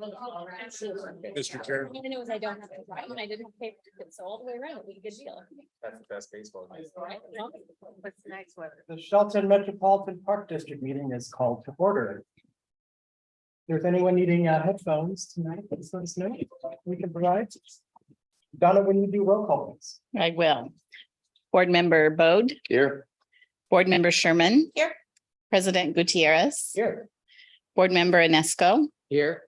Mr. Chair. Even though I don't have to write, and I didn't have paper, so all the way around, it was a good deal. That's the best baseball. Right? What's the next weather? The Shelton Metropolitan Park District meeting is called to order. If there's anyone needing headphones tonight, please let us know. We can provide. Donna, when you do roll call, please. I will. Board Member Bode, Here. Board Member Sherman. Here. President Gutierrez. Here. Board Member Inesco, Here.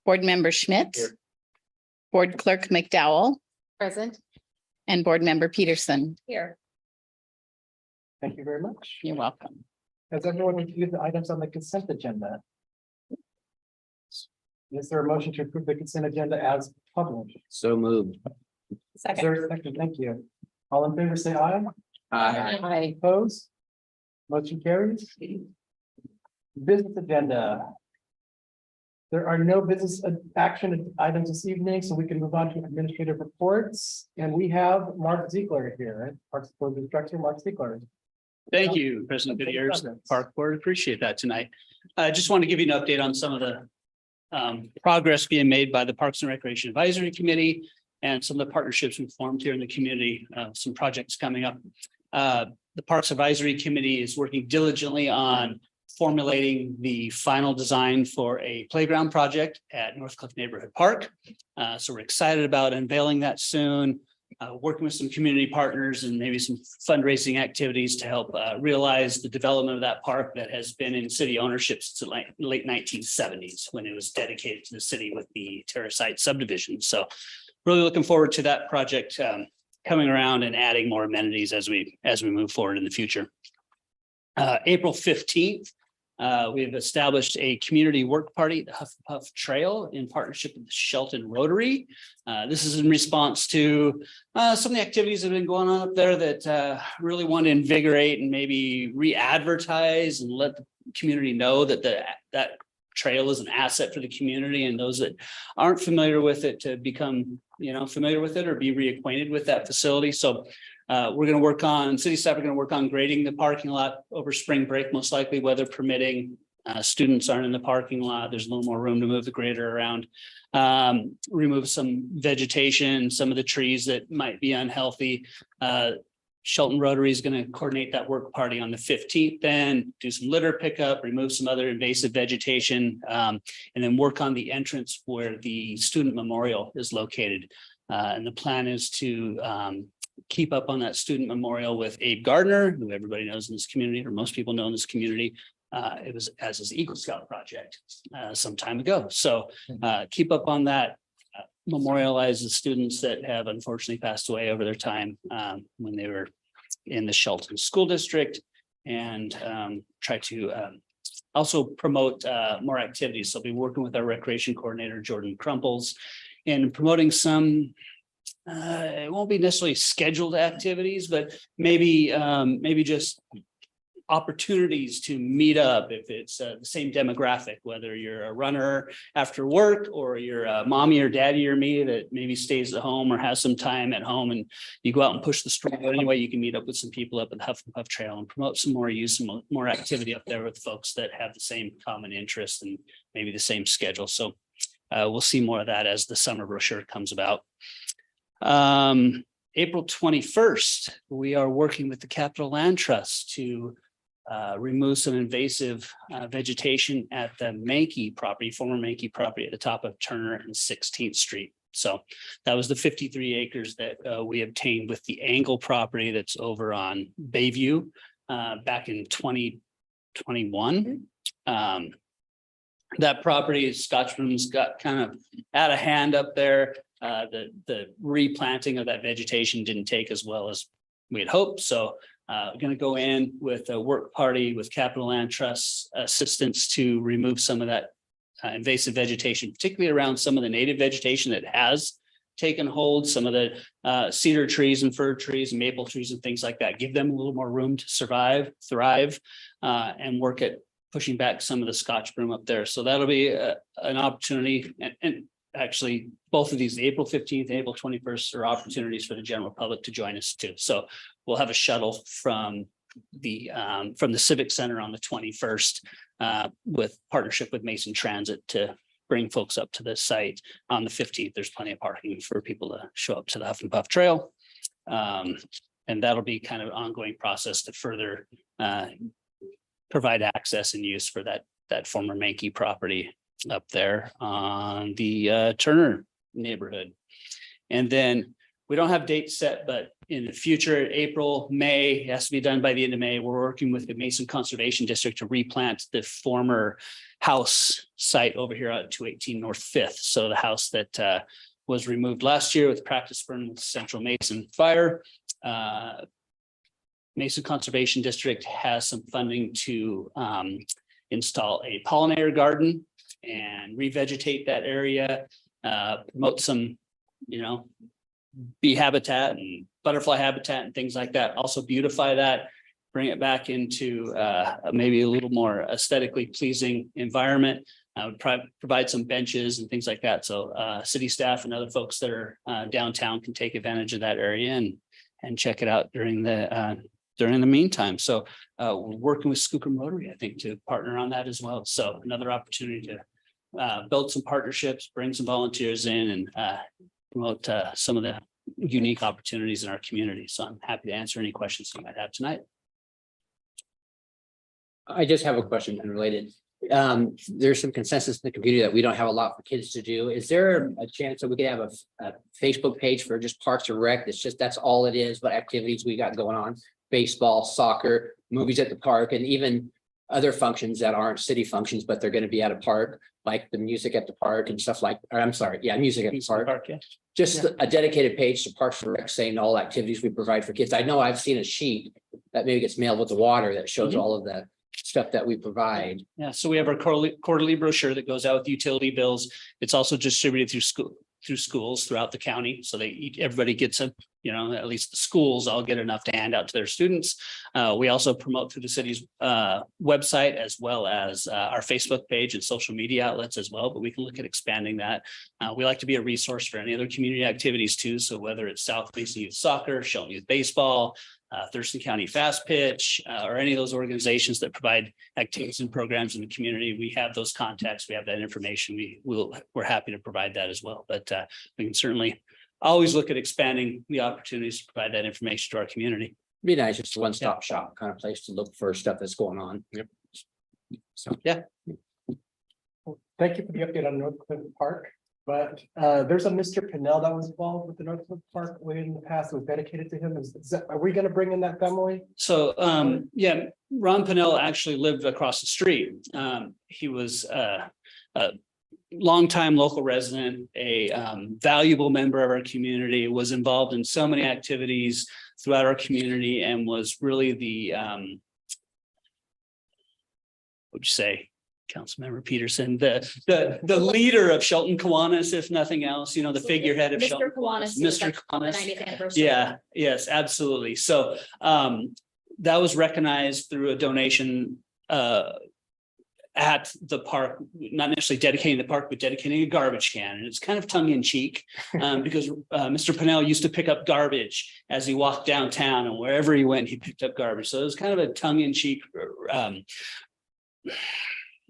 Board Member Schmidt. Here. Board Clerk McDowell Present. and Board Member Peterson. Here. Thank you very much. You're welcome. Has everyone reviewed the items on the consent agenda? Is there a motion to approve the consent agenda as published? So moved. Is Second. there a second? Thank you. All in favor, say aye. Aye. Opposed? Motion carries. Business agenda. There are no business action items this evening, so we can move on to administrative reports. And we have Mark Ziegler here, Parks Board Director Mark Ziegler. Thank you, President Gutierrez, Park Board. Appreciate that tonight. I just want to give you an update on some of the progress being made by the Parks and Recreation Advisory Committee and some of the partnerships we've formed here in the community, some projects coming up. The Parks Advisory Committee is working diligently on formulating the final design for a playground project at Northcliff Neighborhood Park. So we're excited about unveiling that soon, working with some community partners and maybe some fundraising activities to help realize the development of that park that has been in city ownership since the late 1970s when it was dedicated to the city with the Terracite subdivision. So really looking forward to that project coming around and adding more amenities as we move forward in the future. April 15th, we've established a community work party at the Huff and Puff Trail in partnership with the Shelton Rotary. This is in response to some of the activities that have been going on up there that really want to invigorate and maybe re-advertise and let the community know that that trail is an asset for the community, and those that aren't familiar with it to become familiar with it or be reacquainted with that facility. So we're going to work on, city staff are going to work on grading the parking lot over spring break, most likely weather permitting. Students aren't in the parking lot. There's a little more room to move the grader around. Remove some vegetation, some of the trees that might be unhealthy. Shelton Rotary is going to coordinate that work party on the 15th, then do some litter pickup, remove some other invasive vegetation, and then work on the entrance where the student memorial is located. And the plan is to keep up on that student memorial with Abe Gardner, who everybody knows in this community, or most people know in this community. It was as his Eagle Scout project some time ago. So keep up on that. Memorialize the students that have unfortunately passed away over their time when they were in the Shelton School District, and try to also promote more activities. So I'll be working with our recreation coordinator, Jordan Crumples, and promoting some, it won't be necessarily scheduled activities, but maybe just opportunities to meet up if it's the same demographic, whether you're a runner after work or you're a mommy or daddy or me that maybe stays at home or has some time at home and you go out and push the stroller. Anyway, you can meet up with some people up at the Huff and Puff Trail and promote some more use, some more activity up there with folks that have the same common interest and maybe the same schedule. So we'll see more of that as the summer brochure comes about. April 21st, we are working with the Capital Land Trust to remove some invasive vegetation at the Mankey property, former Mankey property at the top of Turner and 16th Street. So that was the 53 acres that we obtained with the Angle property that's over on Bayview back in 2021. That property, Scotchman's got kind of out of hand up there. The replanting of that vegetation didn't take as well as we had hoped. So going to go in with a work party with Capital Land Trust assistance to remove some of that invasive vegetation, particularly around some of the native vegetation that has taken hold, some of the cedar trees and fir trees and maple trees and things like that. Give them a little more room to survive, thrive, and work at pushing back some of the Scotch broom up there. So that'll be an opportunity. And actually, both of these, the April 15th and April 21st, are opportunities for the general public to join us too. So we'll have a shuttle from the Civic Center on the 21st with partnership with Mason Transit to bring folks up to the site. On the 15th, there's plenty of parking for people to show up to the Huff and Puff Trail. And that'll be kind of an ongoing process to further provide access and use for that former Mankey property up there on the Turner neighborhood. And then we don't have dates set, but in the future, April, May, it has to be done by the end of May. We're working with the Mason Conservation District to replant the former house site over here at 218 North Fifth. So the house that was removed last year with practice burn with Central Mason Fire. Mason Conservation District has some funding to install a pollinator garden and revegetate that area, promote some, bee habitat and butterfly habitat and things like that. Also beautify that, bring it back into maybe a little more aesthetically pleasing environment. Would provide some benches and things like that. So city staff and other folks that are downtown can take advantage of that area and check it out during the meantime. So we're working with Skookum Rotary, I think, to partner on that as well. So another opportunity to build some partnerships, bring some volunteers in, and promote some of the unique opportunities in our community. So I'm happy to answer any questions you might have tonight. I just have a question unrelated. There's some consensus in the community that we don't have a lot for kids to do. Is there a chance that we could have a Facebook page for just Parks and Rec? That's all it is, what activities we got going on? Baseball, soccer, movies at the park, and even other functions that aren't city functions, but they're going to be at a park, like the music at the park and stuff like, or I'm sorry, yeah, music at the park. Yeah. Just a dedicated page to Parks and Rec saying all activities we provide for kids. I know I've seen a sheet that maybe gets mailed with the water that shows all of the stuff that we provide. Yeah, so we have our quarterly brochure that goes out with utility bills. It's also distributed through schools throughout the county. So everybody gets at least the schools all get enough to hand out to their students. We also promote through the city's website, as well as our Facebook page and social media outlets as well, but we can look at expanding that. We like to be a resource for any other community activities too. So whether it's South Mason Youth Soccer, Shelton Youth Baseball, Thurston County Fast Pitch, or any of those organizations that provide activities and programs in the community, we have those contacts, we have that information. We're happy to provide that as well, but we can certainly always look at expanding the opportunities to provide that information to our community. Be nice, just a one-stop shop kind of place to look for stuff that's going on. Yep. So, Yeah. Thank you for the update on North Cliff Park. But there's a Mr. Pinnell that was involved with the North Cliff Park way in the past. It was dedicated to him. Are we going to bring in that family? So, yeah, Ron Pinnell actually lived across the street. He was a longtime local resident, a valuable member of our community, was involved in so many activities throughout our community, and was really the, what'd you say, Councilmember Peterson, the leader of Shelton Kiwanis, if nothing else, the figurehead of Mr. Shelton Kiwanis. Mr. The Kiwanis. 90th anniversary. Yeah, yes, absolutely. So that was recognized through a donation at the park, not necessarily dedicating the park, but dedicating a garbage can. And it's kind of tongue in cheek because Mr. Pinnell used to pick up garbage as he walked downtown, and wherever he went, he picked up garbage. So it was kind of a tongue in cheek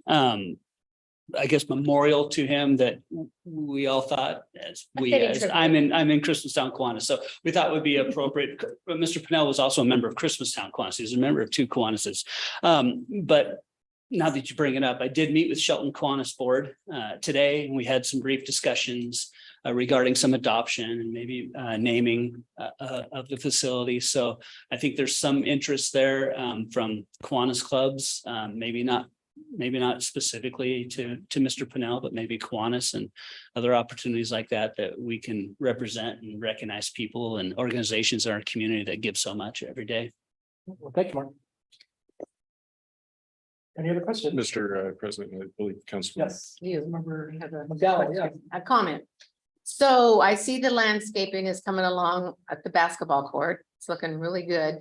I guess memorial to him that we all thought I'm in Christmastown, Kiwanis. So we thought would be appropriate. But Mr. Pinnell was also a member of Christmastown, Kiwanis. He's a member of two Kiwanises. But now that you bring it up, I did meet with Shelton Kiwanis Board today, and we had some brief discussions regarding some adoption and maybe naming of the facility. So I think there's some interest there from Kiwanis clubs, maybe not specifically to Mr. Pinnell, but maybe Kiwanis and other opportunities like that we can represent and recognize people and organizations in our community that give so much every day. Well, thank you, Mark. Any other questions? Mr. President, I believe Councilman. Yes. You remember, have McDowell, yeah. a comment. So I see the landscaping is coming along at the basketball court. It's looking really good.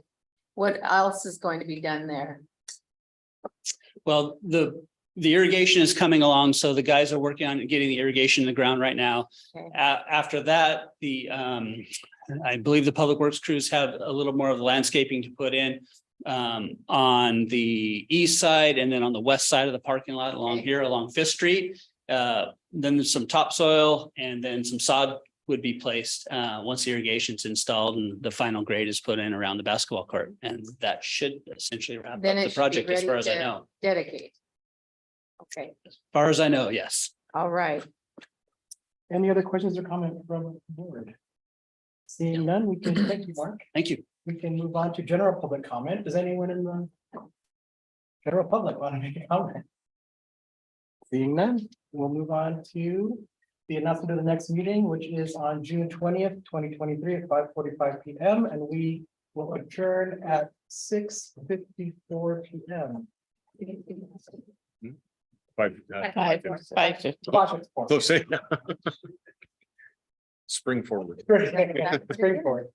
What else is going to be done there? Well, the irrigation is coming along, so the guys are working on getting the irrigation in the ground right now. Okay. After that, I believe the public works crews have a little more of the landscaping to put in on the east side, and then on the west side of the parking lot along here along 5th Street. Then there's some topsoil and then some sod would be placed once the irrigation's installed and the final grade is put in around the basketball court. And that should essentially wrap up Then it the should be project as ready far as I to know. dedicate. Okay, As far as I know, yes. all right. Any other questions or comments from the board? Seeing none, we can, thank you, Mark. Thank you. We can move on to general public comment. Does anyone in the general public want to make a comment? Seeing none, we'll move on to the announcement of the next meeting, which is on June 20th, 2023 at 5:45 PM, and we will adjourn at 6:54 PM. 5:50. Close. Spring forward. Spring forward.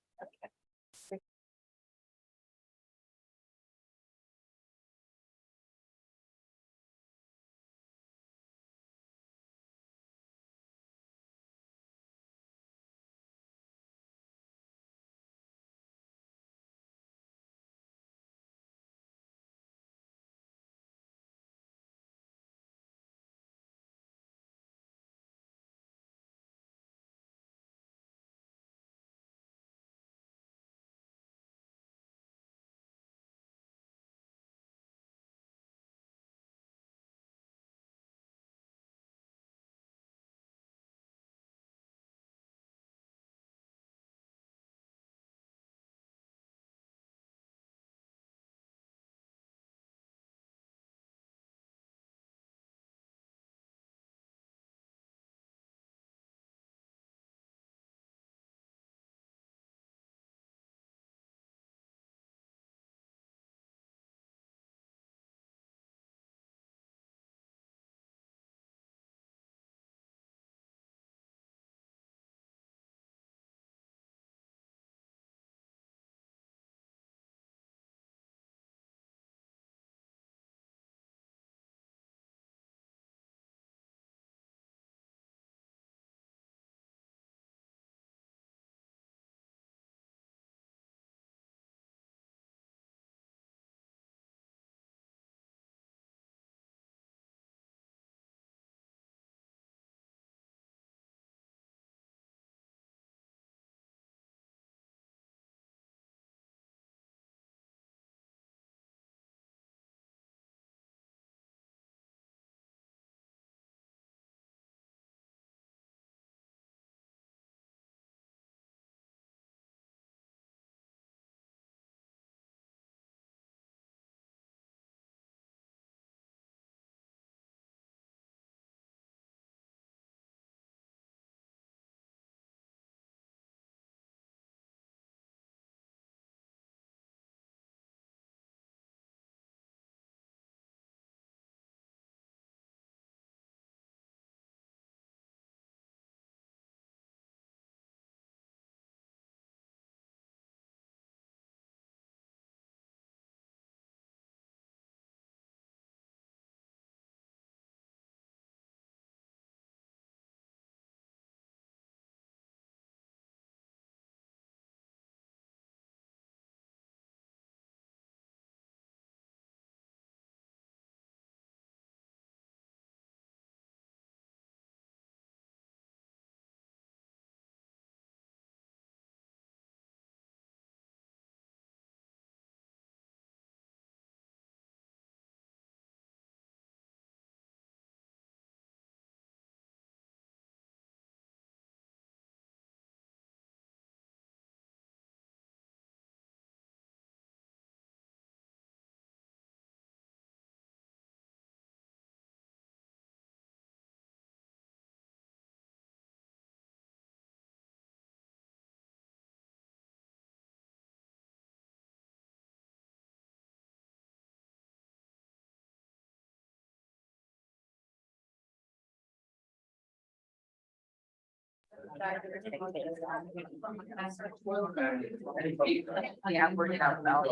Yeah, we're gonna.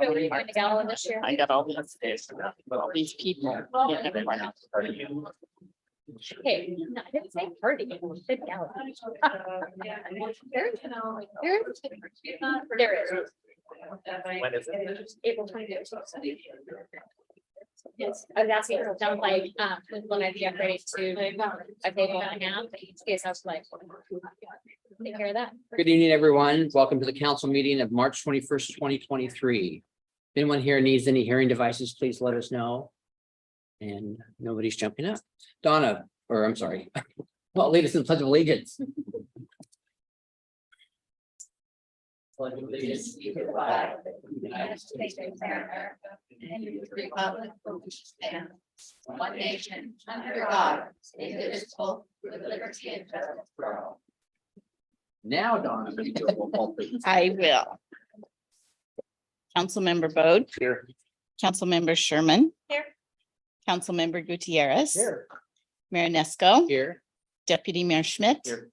Really going to Gala this year. I got all these people. Hey, no, I didn't say party, I said Gala. There is. When is it? April 25th. Yes, I was asking, it sounds like, when I'd be upgraded to a table and a half, yes, I was like. Take care of that. Good evening, everyone. Welcome to the council meeting of March 21st, 2023. If anyone here needs any hearing devices, please let us know. And nobody's jumping up. Donna, or I'm sorry. Well, lead us in the Pledge of Allegiance. Pledge of allegiance to the flag of the United States of America and to the republic for which it stands, one nation, under God, indivisible, with liberty and justice for all. Now, Donna. you do a roll call, please. I will. Councilmember Bode. Here. Councilmember Sherman. Here. Councilmember Gutierrez. Here. Mayor Nesco. Here. Deputy Mayor Schmidt. Here.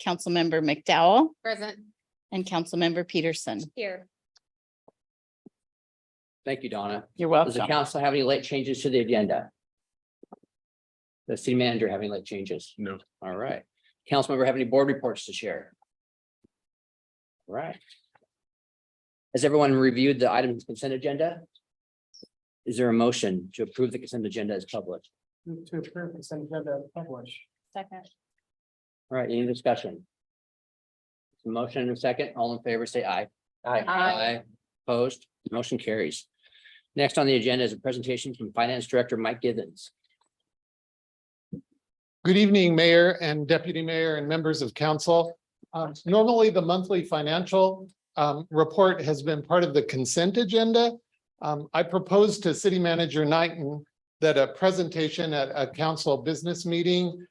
Councilmember McDowell Present. and Councilmember Peterson. Here. Thank you, Donna. You're Does the welcome. council have any late changes to the agenda? The city manager have any late changes? No. All right. Council member have any board reports to share? All right. Has everyone reviewed the items consent agenda? Is there a motion to approve the consent agenda as published? Move to approve consent agenda publish. Second. All right, any discussion? Motion and a second, all in favor, say aye. Aye. Opposed, motion carries. Next on the agenda is a presentation from Finance Director Mike Givens. Good evening, Mayor and Deputy Mayor and members of council. Normally, the monthly financial report has been part of the consent agenda. I proposed to City Manager Knighton that a presentation at a council business meeting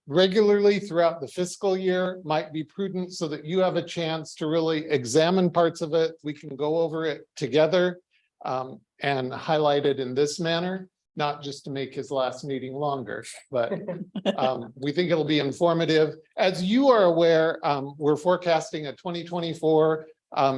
regularly throughout the fiscal year might be prudent so that you have a chance to really examine parts of it. We can go over it together and highlight it in this manner, not just to make his last meeting longer, but we think it'll be informative. As you are aware, we're forecasting a 2024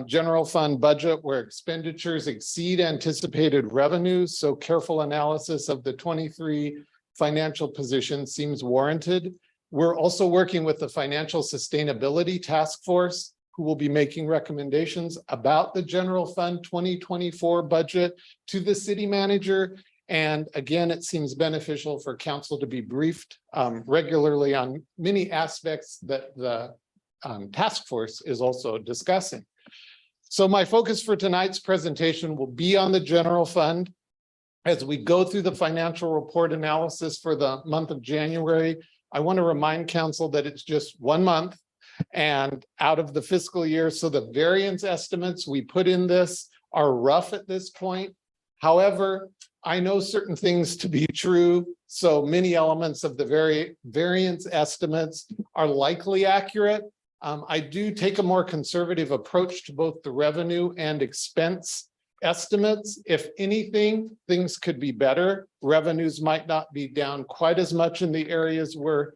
general fund budget where expenditures exceed anticipated revenues. So careful analysis of the 23 financial position seems warranted. We're also working with the Financial Sustainability Task Force, who will be making recommendations about the general fund 2024 budget to the city manager. And again, it seems beneficial for council to be briefed regularly on many aspects that the task force is also discussing. So my focus for tonight's presentation will be on the general fund. As we go through the financial report analysis for the month of January, I want to remind council that it's just 1 month and out of the fiscal year. So the variance estimates we put in this are rough at this point. However, I know certain things to be true. So many elements of the variance estimates are likely accurate. I do take a more conservative approach to both the revenue and expense estimates. If anything, things could be better. Revenues might not be down quite as much in the areas we're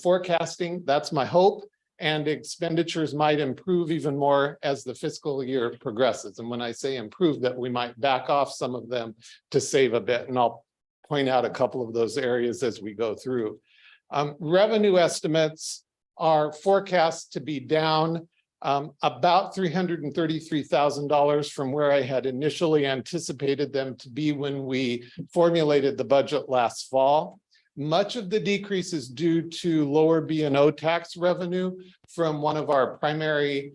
forecasting. That's my hope. And expenditures might improve even more as the fiscal year progresses. And when I say improve, that we might back off some of them to save a bit. And I'll point out a couple of those areas as we go through. Revenue estimates are forecast to be down about $333,000 from where I had initially anticipated them to be when we formulated the budget last fall. Much of the decrease is due to lower B&O tax revenue from one of our primary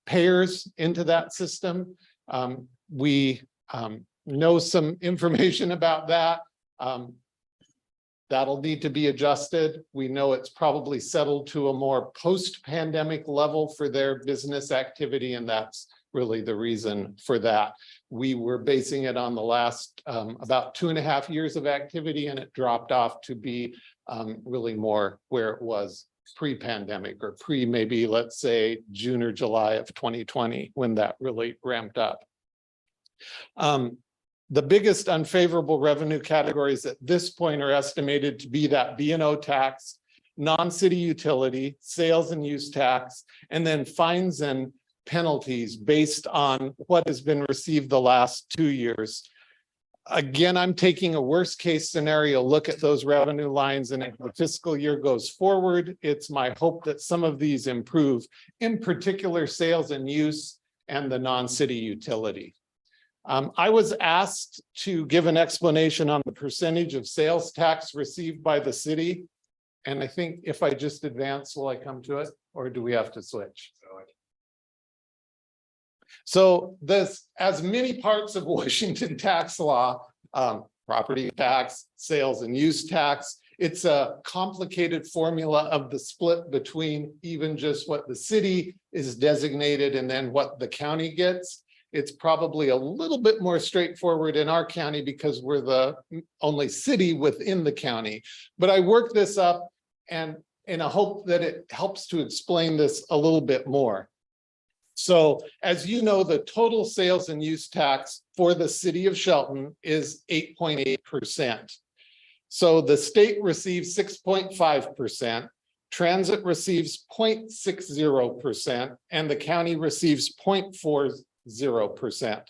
payers into that system. We know some information about that. That'll need to be adjusted. We know it's probably settled to a more post-pandemic level for their business activity, and that's really the reason for that. We were basing it on the last about 2.5 years of activity, and it dropped off to be really more where it was pre-pandemic or maybe let's say June or July of 2020 when that really ramped up. The biggest unfavorable revenue categories at this point are estimated to be that B&O tax, non-city utility, sales and use tax, and then fines and penalties based on what has been received the last 2 years. Again, I'm taking a worst case scenario look at those revenue lines, and if the fiscal year goes forward, it's my hope that some of these improve, in particular sales and use and the non-city utility. I was asked to give an explanation on the percentage of sales tax received by the city. And I think if I just advance, will I come to it, or do we have to switch? So this, as many parts of Washington tax law, property tax, sales and use tax, it's a complicated formula of the split between even just what the city is designated and then what the county gets. It's probably a little bit more straightforward in our county because we're the only city within the county. But I worked this up and in a hope that it helps to explain this a little bit more. So as you know, the total sales and use tax for the city of Shelton is 8.8%. So the state receives 6.5%, transit receives 0.60%, and the county receives 0.40%.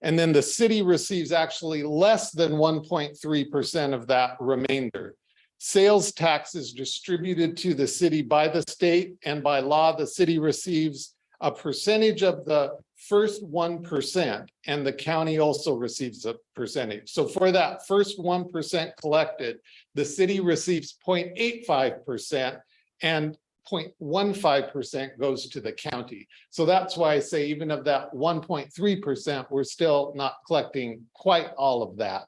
And then the city receives actually less than 1.3% of that remainder. Sales tax is distributed to the city by the state, and by law, the city receives a percentage of the first 1%, and the county also receives a percentage. So for that first 1% collected, the city receives 0.85% and 0.15% goes to the county. So that's why I say even of that 1.3%, we're still not collecting quite all of that.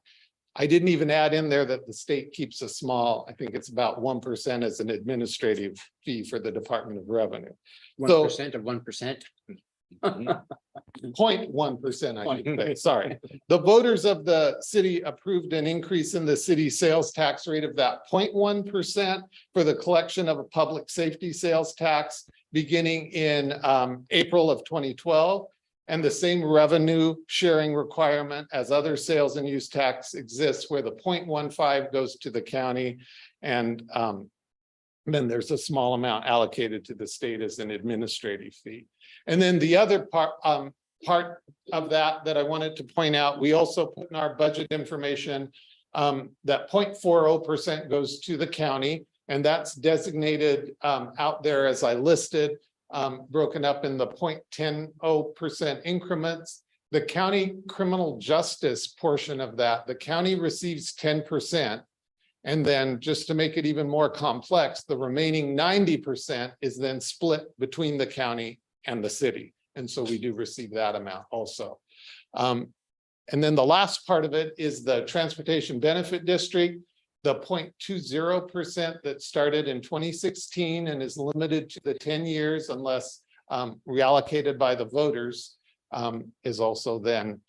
I didn't even add in there that the state keeps a small, I think it's about 1% as an administrative fee for the Department of Revenue. 1% of 1%. 0.1%, I should say, sorry. The voters of the city approved an increase in the city sales tax rate of that 0.1% for the collection of a public safety sales tax beginning in April of 2012. And the same revenue sharing requirement as other sales and use tax exists, where the 0.15 goes to the county, and then there's a small amount allocated to the state as an administrative fee. And then the other part of that I wanted to point out, we also put in our budget information that 0.40% goes to the county, and that's designated out there as I listed, broken up in the 0.10% increments. The county criminal justice portion of that, the county receives 10%. And then just to make it even more complex, the remaining 90% is then split between the county and the city. And so we do receive that amount also. And then the last part of it is the transportation benefit district, the 0.20% that started in 2016 and is limited to the 10 years unless reallocated by the voters, is also then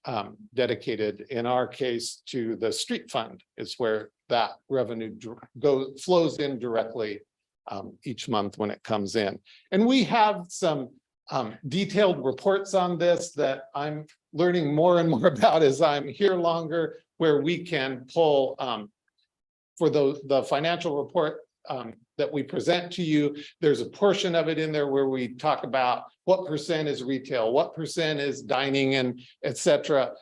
dedicated in our case to the street fund, is where that revenue flows in directly each month when it comes in. And we have some detailed reports on this that I'm learning more and more about as I'm here longer, where we can pull for the financial report that we present to you. There's a portion of it in there where we talk about what percent is retail, what percent is dining, and et cetera.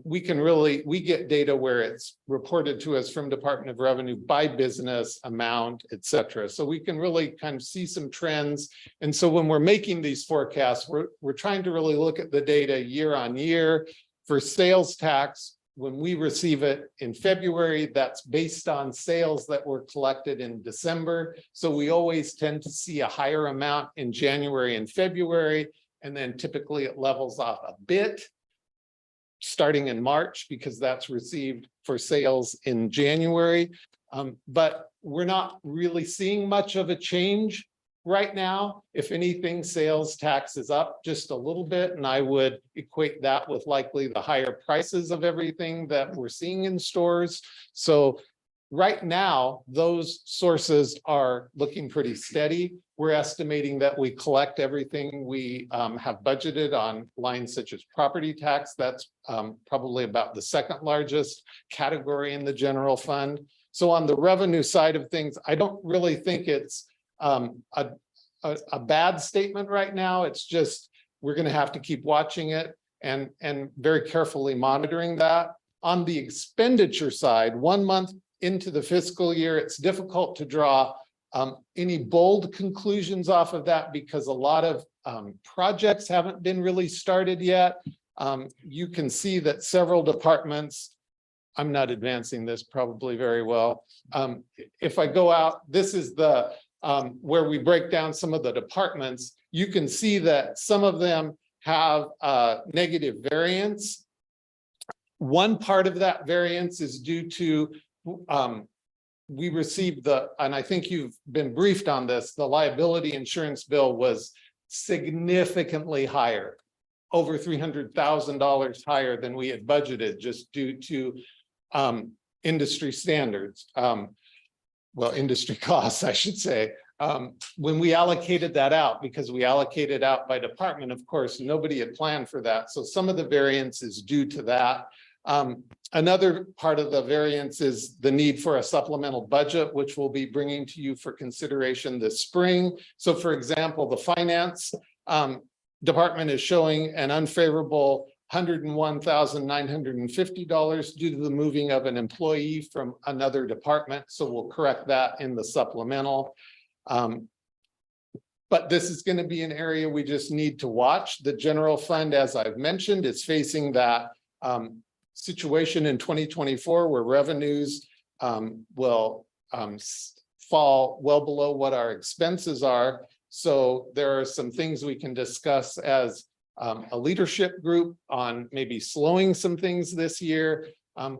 We get data where it's reported to us from Department of Revenue by business, amount, et cetera. So we can really kind of see some trends. And so when we're making these forecasts, we're trying to really look at the data year on year. For sales tax, when we receive it in February, that's based on sales that were collected in December. So we always tend to see a higher amount in January and February, and then typically it levels off a bit starting in March, because that's received for sales in January. But we're not really seeing much of a change right now. If anything, sales tax is up just a little bit, and I would equate that with likely the higher prices of everything that we're seeing in stores. So right now, those sources are looking pretty steady. We're estimating that we collect everything we have budgeted on lines such as property tax. That's probably about the second largest category in the general fund. So on the revenue side of things, I don't really think it's a bad statement right now. It's just, we're going to have to keep watching it and very carefully monitoring that. On the expenditure side, 1 month into the fiscal year, it's difficult to draw any bold conclusions off of that because a lot of projects haven't been really started yet. you can see that several departments, I'm not advancing this probably very well. If I go out, this is the where we break down some of the departments. You can see that some of them have negative variance. One part of that variance is due to we received and I think you've been briefed on this, the liability insurance bill was significantly higher, over $300,000 higher than we had budgeted, just due to industry standards. Well, industry costs, I should say. When we allocated that out, because we allocated out by department, of course, nobody had planned for that. So some of the variance is due to that. Another part of the variance is the need for a supplemental budget, which we'll be bringing to you for consideration this spring. So for example, the finance department is showing an unfavorable $101,950 due to the moving of an employee from another department. So we'll correct that in the supplemental. But this is going to be an area we just need to watch. The general fund, as I've mentioned, is facing that situation in 2024 where revenues will fall well below what our expenses are. So there are some things we can discuss as a leadership group on maybe slowing some things this year.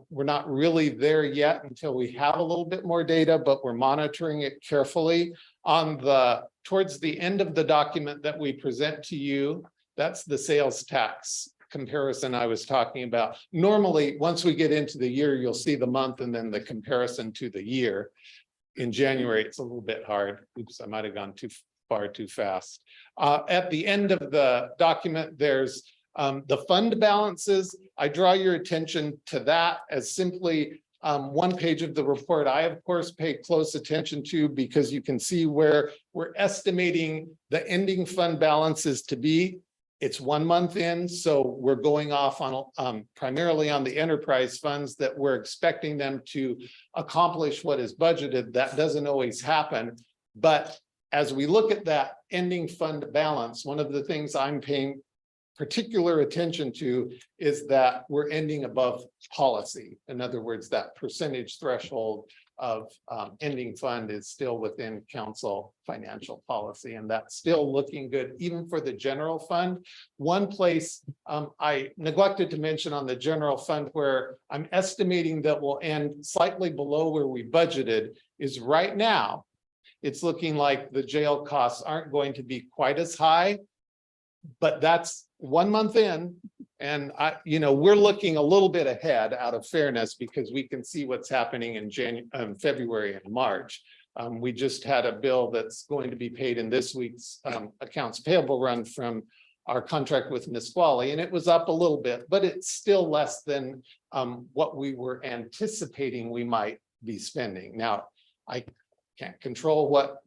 We're not really there yet until we have a little bit more data, but we're monitoring it carefully. Towards the end of the document that we present to you, that's the sales tax comparison I was talking about. Normally, once we get into the year, you'll see the month and then the comparison to the year. In January, it's a little bit hard. Oops, I might have gone too far too fast. At the end of the document, there's the fund balances. I draw your attention to that as simply one page of the report. I, of course, pay close attention to because you can see where we're estimating the ending fund balances to be. It's 1 month in, so we're going off on primarily on the enterprise funds that we're expecting them to accomplish what is budgeted. That doesn't always happen. But as we look at that ending fund balance, one of the things I'm paying particular attention to is that we're ending above policy. In other words, that percentage threshold of ending fund is still within council financial policy, and that's still looking good even for the general fund. One place I neglected to mention on the general fund where I'm estimating that will end slightly below where we budgeted is right now. It's looking like the jail costs aren't going to be quite as high, but that's 1 month in. And we're looking a little bit ahead out of fairness because we can see what's happening in February and March. We just had a bill that's going to be paid in this week's accounts payable run from our contract with Nisqually, and it was up a little bit, but it's still less than what we were anticipating we might be spending. Now, I can't control what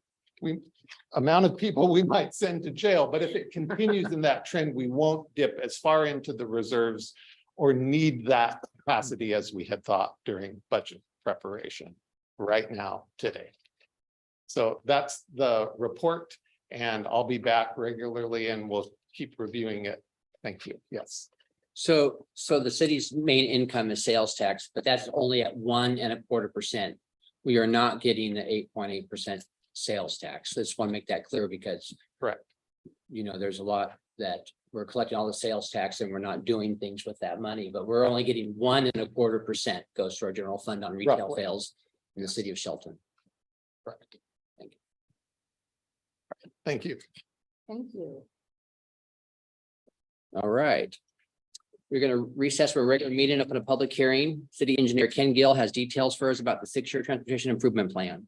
amount of people we might send to jail, but if it continues in that trend, we won't dip as far into the reserves or need that capacity as we had thought during budget preparation right now today. So that's the report, and I'll be back regularly and we'll keep reviewing it. Thank you. Yes. So the city's main income is sales tax, but that's only at 1.25%. We are not getting the 8.8% sales tax. Just want to make that clear because correct. There's a lot that we're collecting all the sales tax and we're not doing things with that money, but we're only getting 1.25% goes to our general fund on retail Roughly. sales in the city of Shelton. Correct. Thank you. Thank you. Thank you. All right. We're going to recess for a regular meeting, open a public hearing. City Engineer Ken Gill has details for us about the 6-year transportation improvement plan.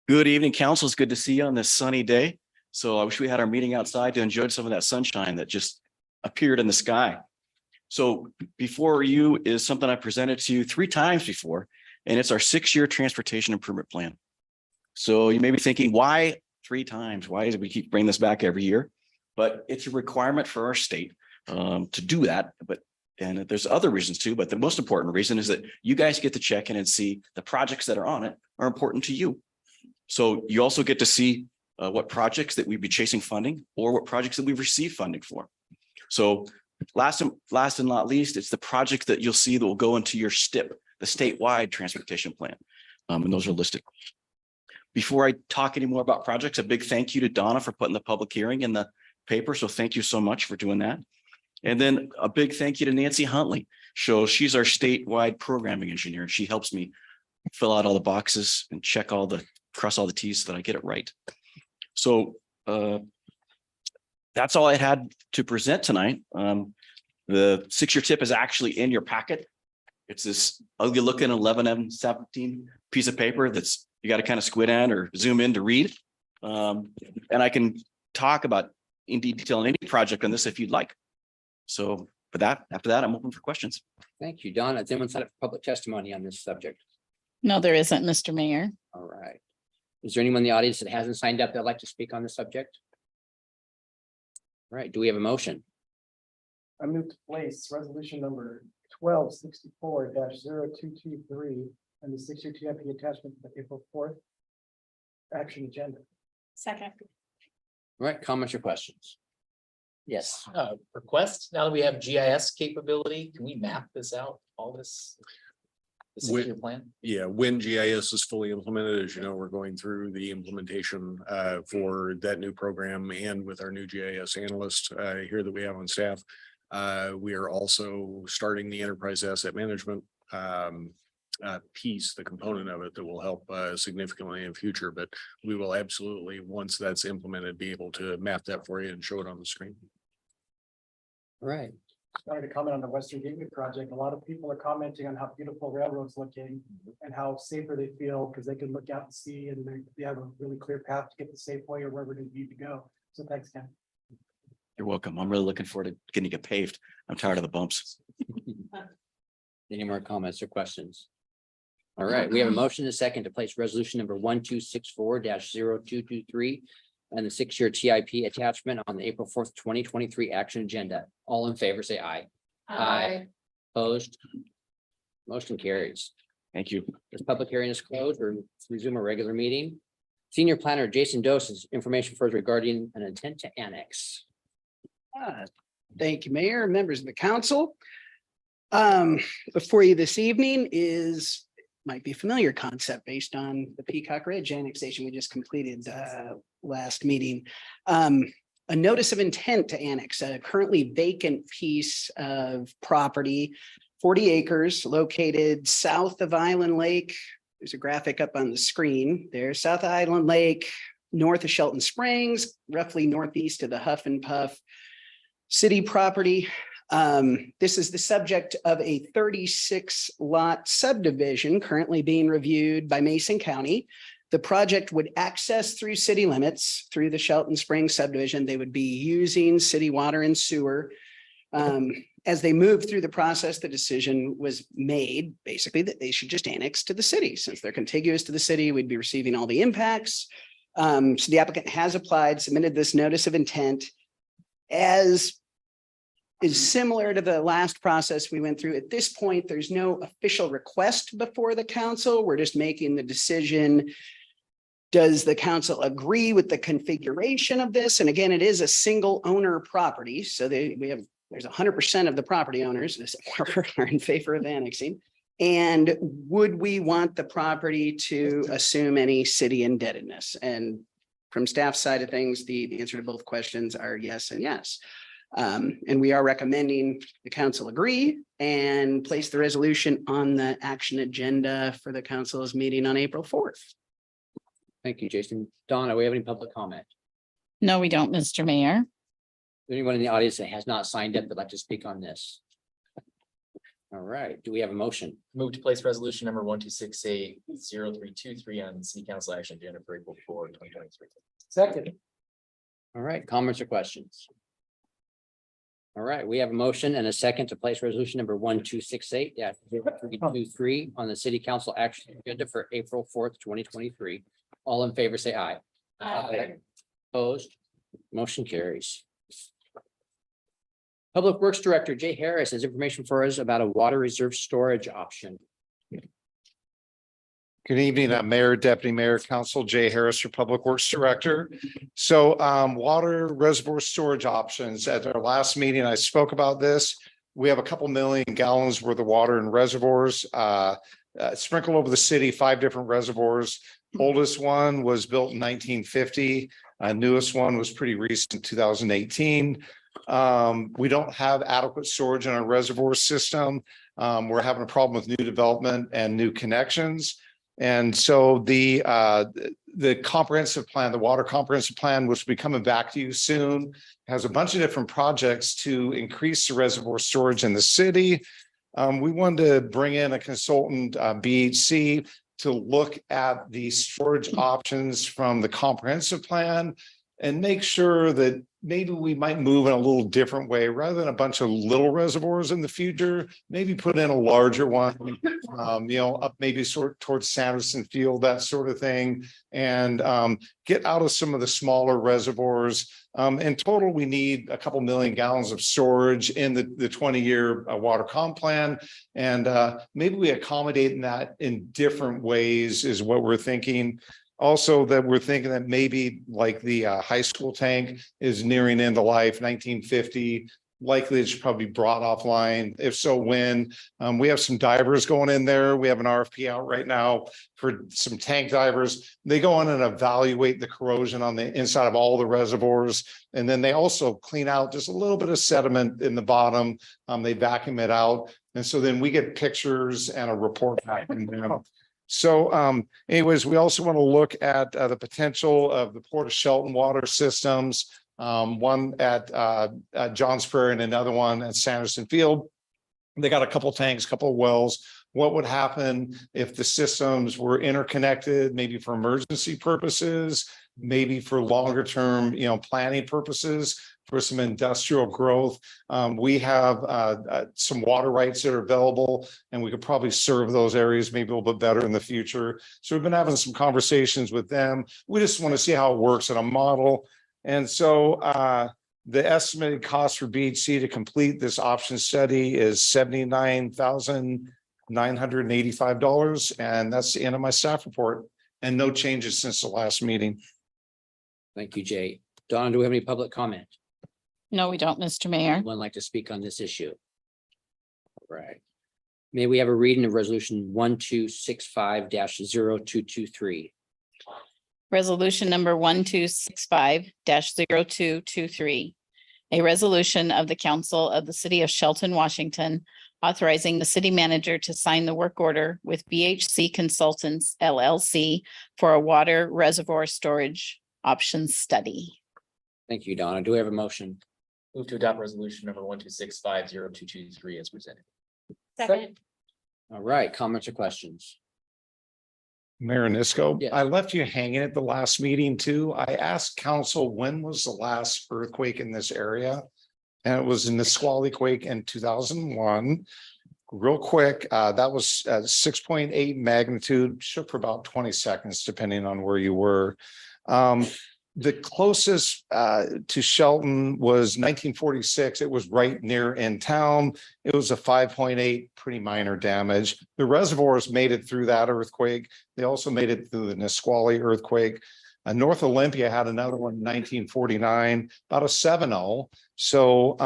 Good evening, council. It's good to see you on this sunny day. So I wish we had our meeting outside to enjoy some of that sunshine that just appeared in the sky. So before you is something I presented to you 3 times before, and it's our 6-year transportation improvement plan. So you may be thinking, why 3 times? Why do we keep bringing this back every year? But it's a requirement for our state to do that. And there's other reasons too, but the most important reason is that you guys get to check in and see the projects that are on it are important to you. So you also get to see what projects that we'd be chasing funding or what projects that we've received funding for. So last and not least, it's the project that you'll see that will go into your STIP, the statewide transportation plan. And those are listed. Before I talk any more about projects, a big thank you to Donna for putting the public hearing in the paper. So thank you so much for doing that. And then a big thank you to Nancy Huntley. She's our statewide programming engineer. She helps me fill out all the boxes and cross all the T's so that I get it right. So that's all I had to present tonight. The 6-year tip is actually in your packet. It's this ugly looking 11M17 piece of paper that's you got to kind of squint in or zoom in to read. And I can talk about in detail on any project on this if you'd like. So for that, after that, I'm open for questions. Thank you, Donna. Has anyone signed up for public testimony on this subject? No, there isn't, Mr. Mayor. All right. Is there anyone in the audience that hasn't signed up that'd like to speak on the subject? All right, do we have a motion? I move to place resolution number 1264-0223 and the 6-year TIP attachment to the April 4th action agenda. Second. All right, comments or questions? Yes. Request, now that we have GIS capability, can we map this out, all this? The 6-year plan? Yeah, when GIS is fully implemented, as you know, we're going through the implementation for that new program and with our new GIS analyst here that we have on staff. We are also starting the enterprise asset management piece, the component of it that will help significantly in future, but we will absolutely, once that's implemented, be able to map that for you and show it on the screen. All right. Started to comment on the Western Gateway project. A lot of people are commenting on how beautiful railroads looking and how safer they feel because they can look out and see and they have a really clear path to get the Safeway or wherever they need to go. So thanks, Ken. You're welcome. I'm really looking forward to getting it paved. I'm tired of the bumps. Any more comments or questions? All right, we have a motion and a second to place resolution number 1264-0223 and the 6-year TIP attachment on the April 4th, 2023 action agenda. All in favor, say aye. Aye. Opposed? Motion carries. Thank you. This public hearing is closed. We'll resume a regular meeting. Senior Planner Jason Doses information for us regarding an intent to annex. Thank you, Mayor, members of the council. Before you this evening might be a familiar concept based on the Peacock Ridge annexation we just completed last meeting. A notice of intent to annex a currently vacant piece of property, 40 acres located south of Island Lake. There's a graphic up on the screen there, south of Island Lake, north of Shelton Springs, roughly northeast of the Huff and Puff city property. This is the subject of a 36 lot subdivision currently being reviewed by Mason County. The project would access through city limits through the Shelton Springs subdivision. They would be using city water and sewer. As they moved through the process, the decision was made basically that they should just annex to the city. Since they're contiguous to the city, we'd be receiving all the impacts. So the applicant has applied, submitted this notice of intent as is similar to the last process we went through. At this point, there's no official request before the council. We're just making the decision. Does the council agree with the configuration of this? And again, it is a single owner property. So there's 100% of the property owners are in favor of annexing. And would we want the property to assume any city indebtedness? And from staff side of things, the answer to both questions are yes and yes. And we are recommending the council agree and place the resolution on the action agenda for the council's meeting on April 4th. Thank you, Jason. Donna, we have any public comment? No, we don't, Mr. Mayor. Anyone in the audience that has not signed up that'd like to speak on this? All right, do we have a motion? Move to place resolution number 1268-0323 on the city council action agenda for April 4, 2023. Second. All right, comments or questions? All right, we have a motion and a second to place resolution number 1268-0323 on the city council action agenda for April 4th, 2023. All in favor, say aye. Aye. Opposed? Motion carries. Public Works Director Jay Harris has information for us about a water reserve storage option. Good evening, Mayor, Deputy Mayor, Council, Jay Harris, your Public Works Director. So water reservoir storage options. At our last meeting, I spoke about this. We have a couple million gallons worth of water in reservoirs sprinkled over the city, 5 different reservoirs. Oldest one was built in 1950. Newest one was pretty recent, 2018. We don't have adequate storage in our reservoir system. We're having a problem with new development and new connections. And so the comprehensive plan, the water comprehensive plan, which will be coming back to you soon, has a bunch of different projects to increase the reservoir storage in the city. We wanted to bring in a consultant, BHC, to look at the storage options from the comprehensive plan and make sure that maybe we might move in a little different way rather than a bunch of little reservoirs in the future, maybe put in a larger one, up maybe sort towards Sanderson Field, that sort of thing, and get out of some of the smaller reservoirs. In total, we need a couple million gallons of storage in the 20-year water comp plan. And maybe we accommodate in that in different ways is what we're thinking. Also, that we're thinking that maybe like the high school tank is nearing end of life, 1950, likely it should probably be brought offline. If so, when? We have some divers going in there. We have an RFP out right now for some tank divers. They go in and evaluate the corrosion on the inside of all the reservoirs. And then they also clean out just a little bit of sediment in the bottom. They vacuum it out. And so then we get pictures and a report back from them. So anyways, we also want to look at the potential of the Port of Shelton water systems, one at Johns Prairie and another one at Sanderson Field. They got a couple tanks, couple of wells. What would happen if the systems were interconnected, maybe for emergency purposes, maybe for longer term, planning purposes, for some industrial growth. We have some water rights that are available, and we could probably serve those areas maybe a little bit better in the future. So we've been having some conversations with them. We just want to see how it works in a model. And so the estimated cost for BHC to complete this option study is $79,985. And that's the end of my staff report, and no changes since the last meeting. Thank you, Jay. Donna, do we have any public comment? No, we don't, Mr. Mayor. Anyone like to speak on this issue? All right. May we have a reading of resolution 1265-0223? Resolution number 1265-0223. A resolution of the Council of the City of Shelton, Washington, authorizing the city manager to sign the work order with BHC Consultants LLC for a water reservoir storage options study. Thank you, Donna. Do we have a motion? Move to adopt resolution number 1265-0223 as presented. Second. All right, comments or questions? Mayor Nisco, Yes. I left you hanging at the last meeting too. I asked council, when was the last earthquake in this area? And it was in the Nisqually quake in 2001. Real quick, that was 6.8 magnitude, shook for about 20 seconds, depending on where you were. The closest to Shelton was 1946. It was right near in town. It was a 5.8, pretty minor damage. The reservoirs made it through that earthquake. They also made it through the Nisqually earthquake. North Olympia had another one in 1949, about a 7.0. So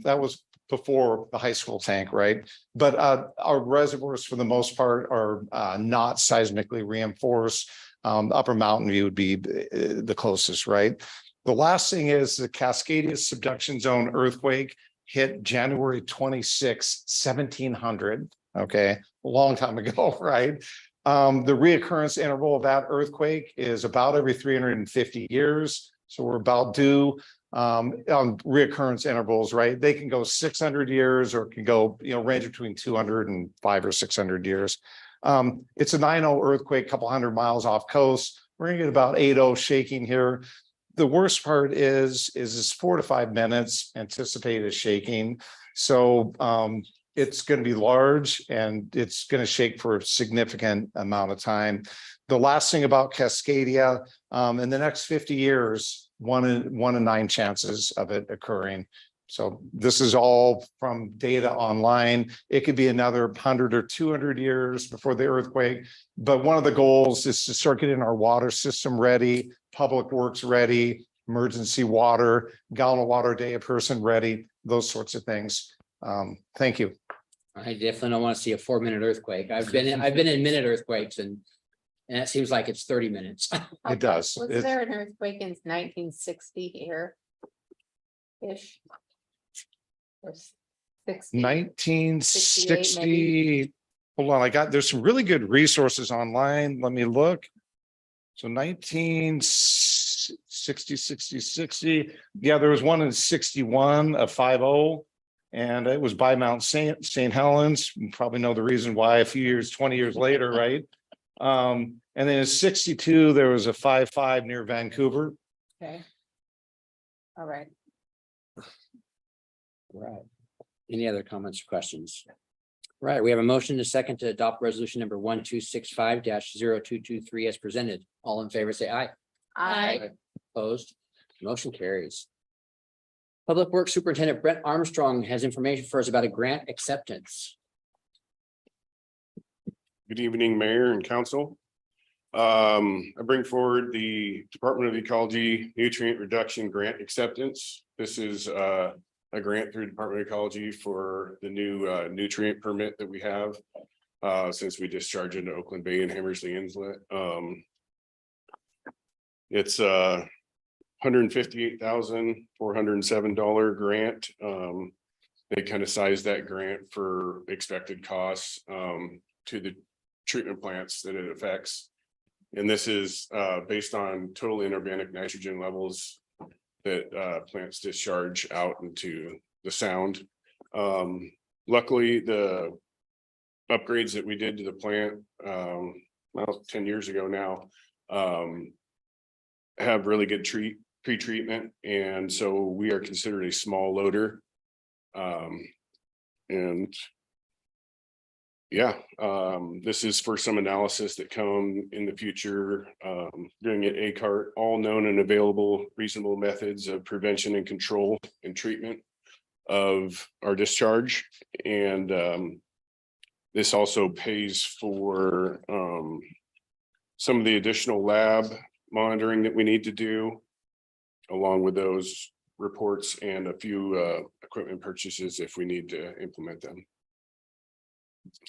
that was before the high school tank, right? But our reservoirs, for the most part, are not seismically reinforced. Upper Mountain View would be the closest, right? The last thing is the Cascadia subduction zone earthquake hit January 26, 1700. Okay, a long time ago, right? The reoccurrence interval of that earthquake is about every 350 years. So we're about due on reoccurrence intervals, right? They can go 600 years or can go, range between 200 and 500 or 600 years. It's a 9.0 earthquake, couple hundred miles off coast. We're gonna get about 8.0 shaking here. The worst part is it's 4 to 5 minutes anticipated shaking. So it's going to be large and it's going to shake for a significant amount of time. The last thing about Cascadia, in the next 50 years, one in 9 chances of it occurring. So this is all from data online. It could be another 100 or 200 years before the earthquake. But one of the goals is to start getting our water system ready, public works ready, emergency water, gallon of water a day a person ready, those sorts of things. Thank you. I definitely don't want to see a 4-minute earthquake. I've been in minute earthquakes and it seems like it's 30 minutes. It does. Was there an earthquake in 1960 here? Ish. Or 60? 1960. Hold on, there's some really good resources online. Let me look. So 1960, 60. Yeah, there was one in 61, a 5.0. And it was by Mount St. Helens. You probably know the reason why a few years, 20 years later, right? And then in 62, there was a 5.5 near Vancouver. Okay. All right. Right. Any other comments or questions? Right, we have a motion to second to adopt resolution number 1265-0223 as presented. All in favor, say aye. Aye. Opposed, motion carries. Public Works Superintendent Brett Armstrong has information for us about a grant acceptance. Good evening, Mayor and Council. I bring forward the Department of Ecology Nutrient Reduction Grant Acceptance. This is a grant through Department of Ecology for the new nutrient permit that we have since we discharged into Oakland Bay and Hammersley Inlet. It's $158,407 grant. They kind of sized that grant for expected costs to the treatment plants that it affects. And this is based on total inorganic nitrogen levels that plants discharge out into the sound. Luckily, the upgrades that we did to the plant, well, 10 years ago now, have really good pre-treatment. And so we are considered a small loader. And yeah, this is for some analysis that come in the future during an ACART, all known and available reasonable methods of prevention and control and treatment of our discharge. And this also pays for some of the additional lab monitoring that we need to do, along with those reports and a few equipment purchases if we need to implement them.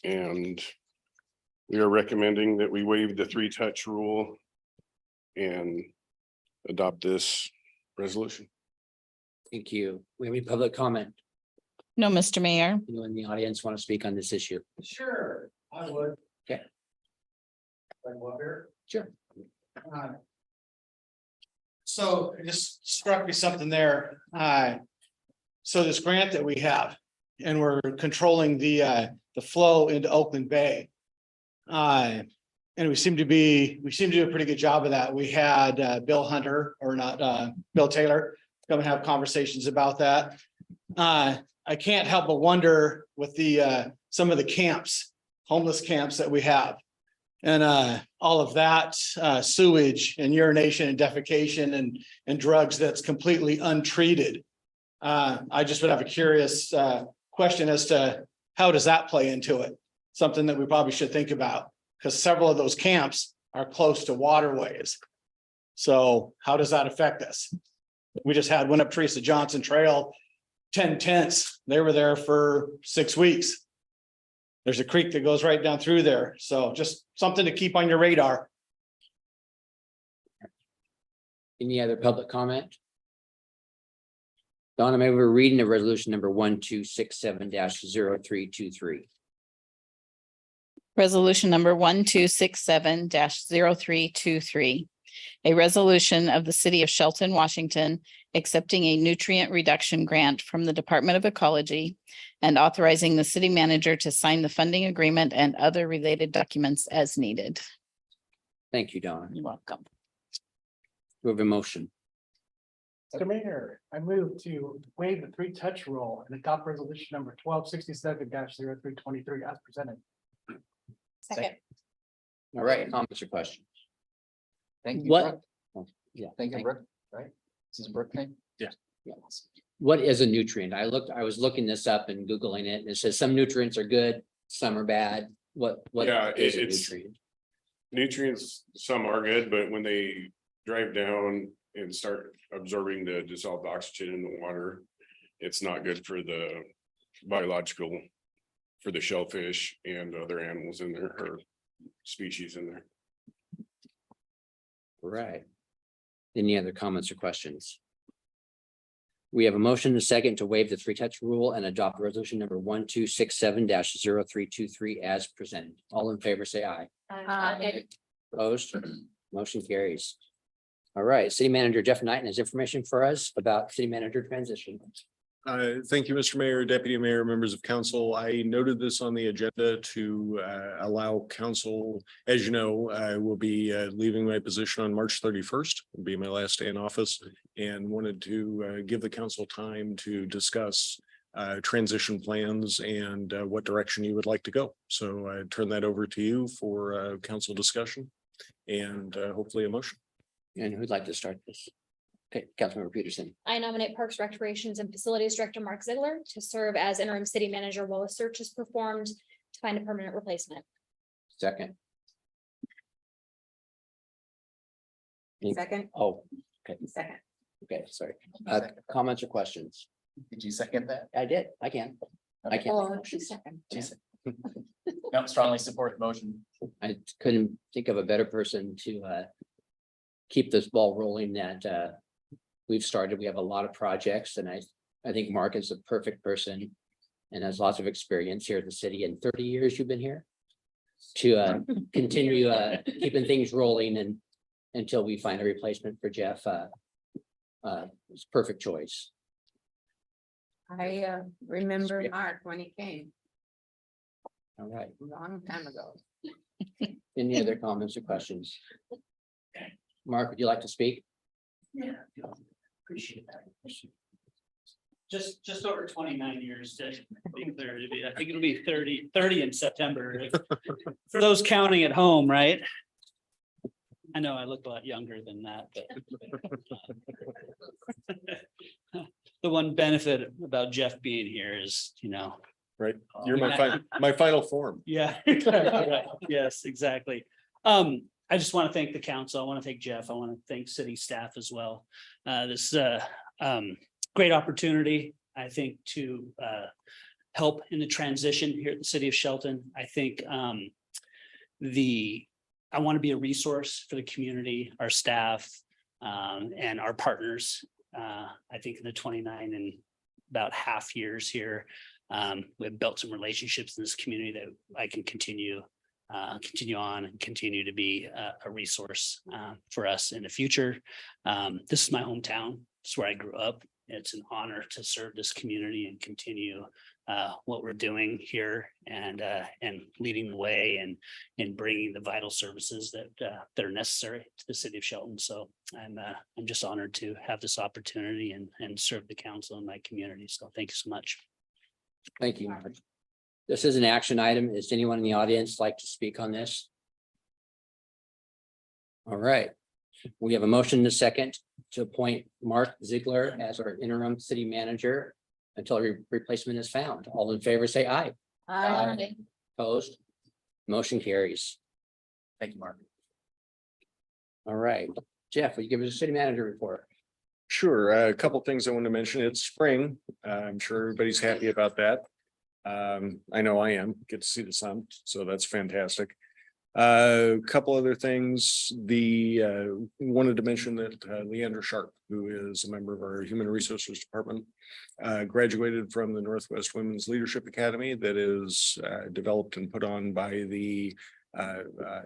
And we are recommending that we waive the 3-touch rule and adopt this resolution. Thank you. We have any public comment? No, Mr. Mayor. Anyone in the audience want to speak on this issue? Sure, I would. Okay. Sure. So it just struck me something there. So this grant that we have, and we're controlling the flow into Oakland Bay. And we seem to do a pretty good job of that. We had Bill Hunter, or not, Bill Taylor, come and have conversations about that. I can't help but wonder with the some of the camps, homeless camps that we have. And all of that sewage and urination and defecation and drugs that's completely untreated. I just would have a curious question as to how does that play into it? Something that we probably should think about, because several of those camps are close to waterways. So how does that affect us? We just had one up Teresa Johnson Trail, 10 tents. They were there for 6 weeks. There's a creek that goes right down through there. So just something to keep on your radar. Any other public comment? Donna, maybe we're reading the resolution number 1267-0323. Resolution number 1267-0323. A resolution of the city of Shelton, Washington, accepting a nutrient reduction grant from the Department of Ecology and authorizing the city manager to sign the funding agreement and other related documents as needed. Thank you, Donna. You're welcome. We have a motion. Mr. Mayor, I move to waive the 3-touch rule and adopt resolution number 1267-0323 as presented. Second. All right, comments or questions? Thank you. What? Brooke. Yeah. Thank you, Brooke, right? This is Brooke name? Yeah. Yes. what is a nutrient? I was looking this up and Googling it, and it says some nutrients are good, some are bad. What Yeah, is a it's- nutrient? Nutrients, some are good, but when they drive down and start absorbing the dissolved oxygen in the water, it's not good for the biological, for the shellfish and other animals in there or species in there. Right. Any other comments or questions? We have a motion and a second to waive the three touch rule and adopt resolution number 1267-0323 as presented. All in favor, say aye. Opposed? Motion carries. All right, City Manager Jeff Knighton has information for us about city manager transition. Thank you, Mr. Mayor, Deputy Mayor, members of council. I noted this on the agenda to allow council, as you know, I will be leaving my position on March 31st. Will be my last day in office, and wanted to give the council time to discuss transition plans and what direction you would like to go. So I turn that over to you for council discussion and hopefully a motion. And who'd like to start this? Okay, Councilmember Peterson. I nominate Parks, Recreations and Facilities Director Mark Ziegler to serve as interim city manager while a search is performed to find a permanent replacement. Second. Second, Oh, okay, second. okay, sorry. Comments or questions? Did you second that? I did, I can. I can. Oh, she's second. No, strongly support the motion. I couldn't think of a better person to keep this ball rolling that we've started. We have a lot of projects, and I think Mark is the perfect person and has lots of experience here at the city. In 30 years you've been here to continue keeping things rolling and until we find a replacement for Jeff. It's perfect choice. I remember Mark when he came All right. a long time ago. Any other comments or questions? Mark, would you like to speak? Yeah. Appreciate that. Just over 29 years to be clear. I think it'll be 30 in September. For those counting at home, right? I know I look a lot younger than that, but the one benefit about Jeff being here is, Right, you're my final form. yeah. Right. Yes, exactly. I just want to thank the council. I want to thank Jeff. I want to thank city staff as well. This great opportunity, I think, to help in the transition here at the city of Shelton. I think I want to be a resource for the community, our staff, and our partners. I think in the 29 and about half years here, we've built some relationships in this community that I can continue on and continue to be a resource for us in the future. This is my hometown. It's where I grew up. It's an honor to serve this community and continue what we're doing here and leading the way and bringing the vital services that are necessary to the city of Shelton. So I'm just honored to have this opportunity and serve the council and my community. So thank you so much. Thank you, Mark. This is an action item. Is anyone in the audience like to speak on this? All right. We have a motion in a second to appoint Mark Ziegler as our interim city manager until a replacement is found. All in favor, say aye. Opposed? Motion carries. Thank you, Mark. All right. Jeff, will you give us a city manager report? Sure, a couple things I want to mention. It's spring. I'm sure everybody's happy about that. I know I am. Get to see the sun, so that's fantastic. A couple other things. Wanted to mention that Leandra Sharp, who is a member of our Human Resources Department, graduated from the Northwest Women's Leadership Academy that is developed and put on by the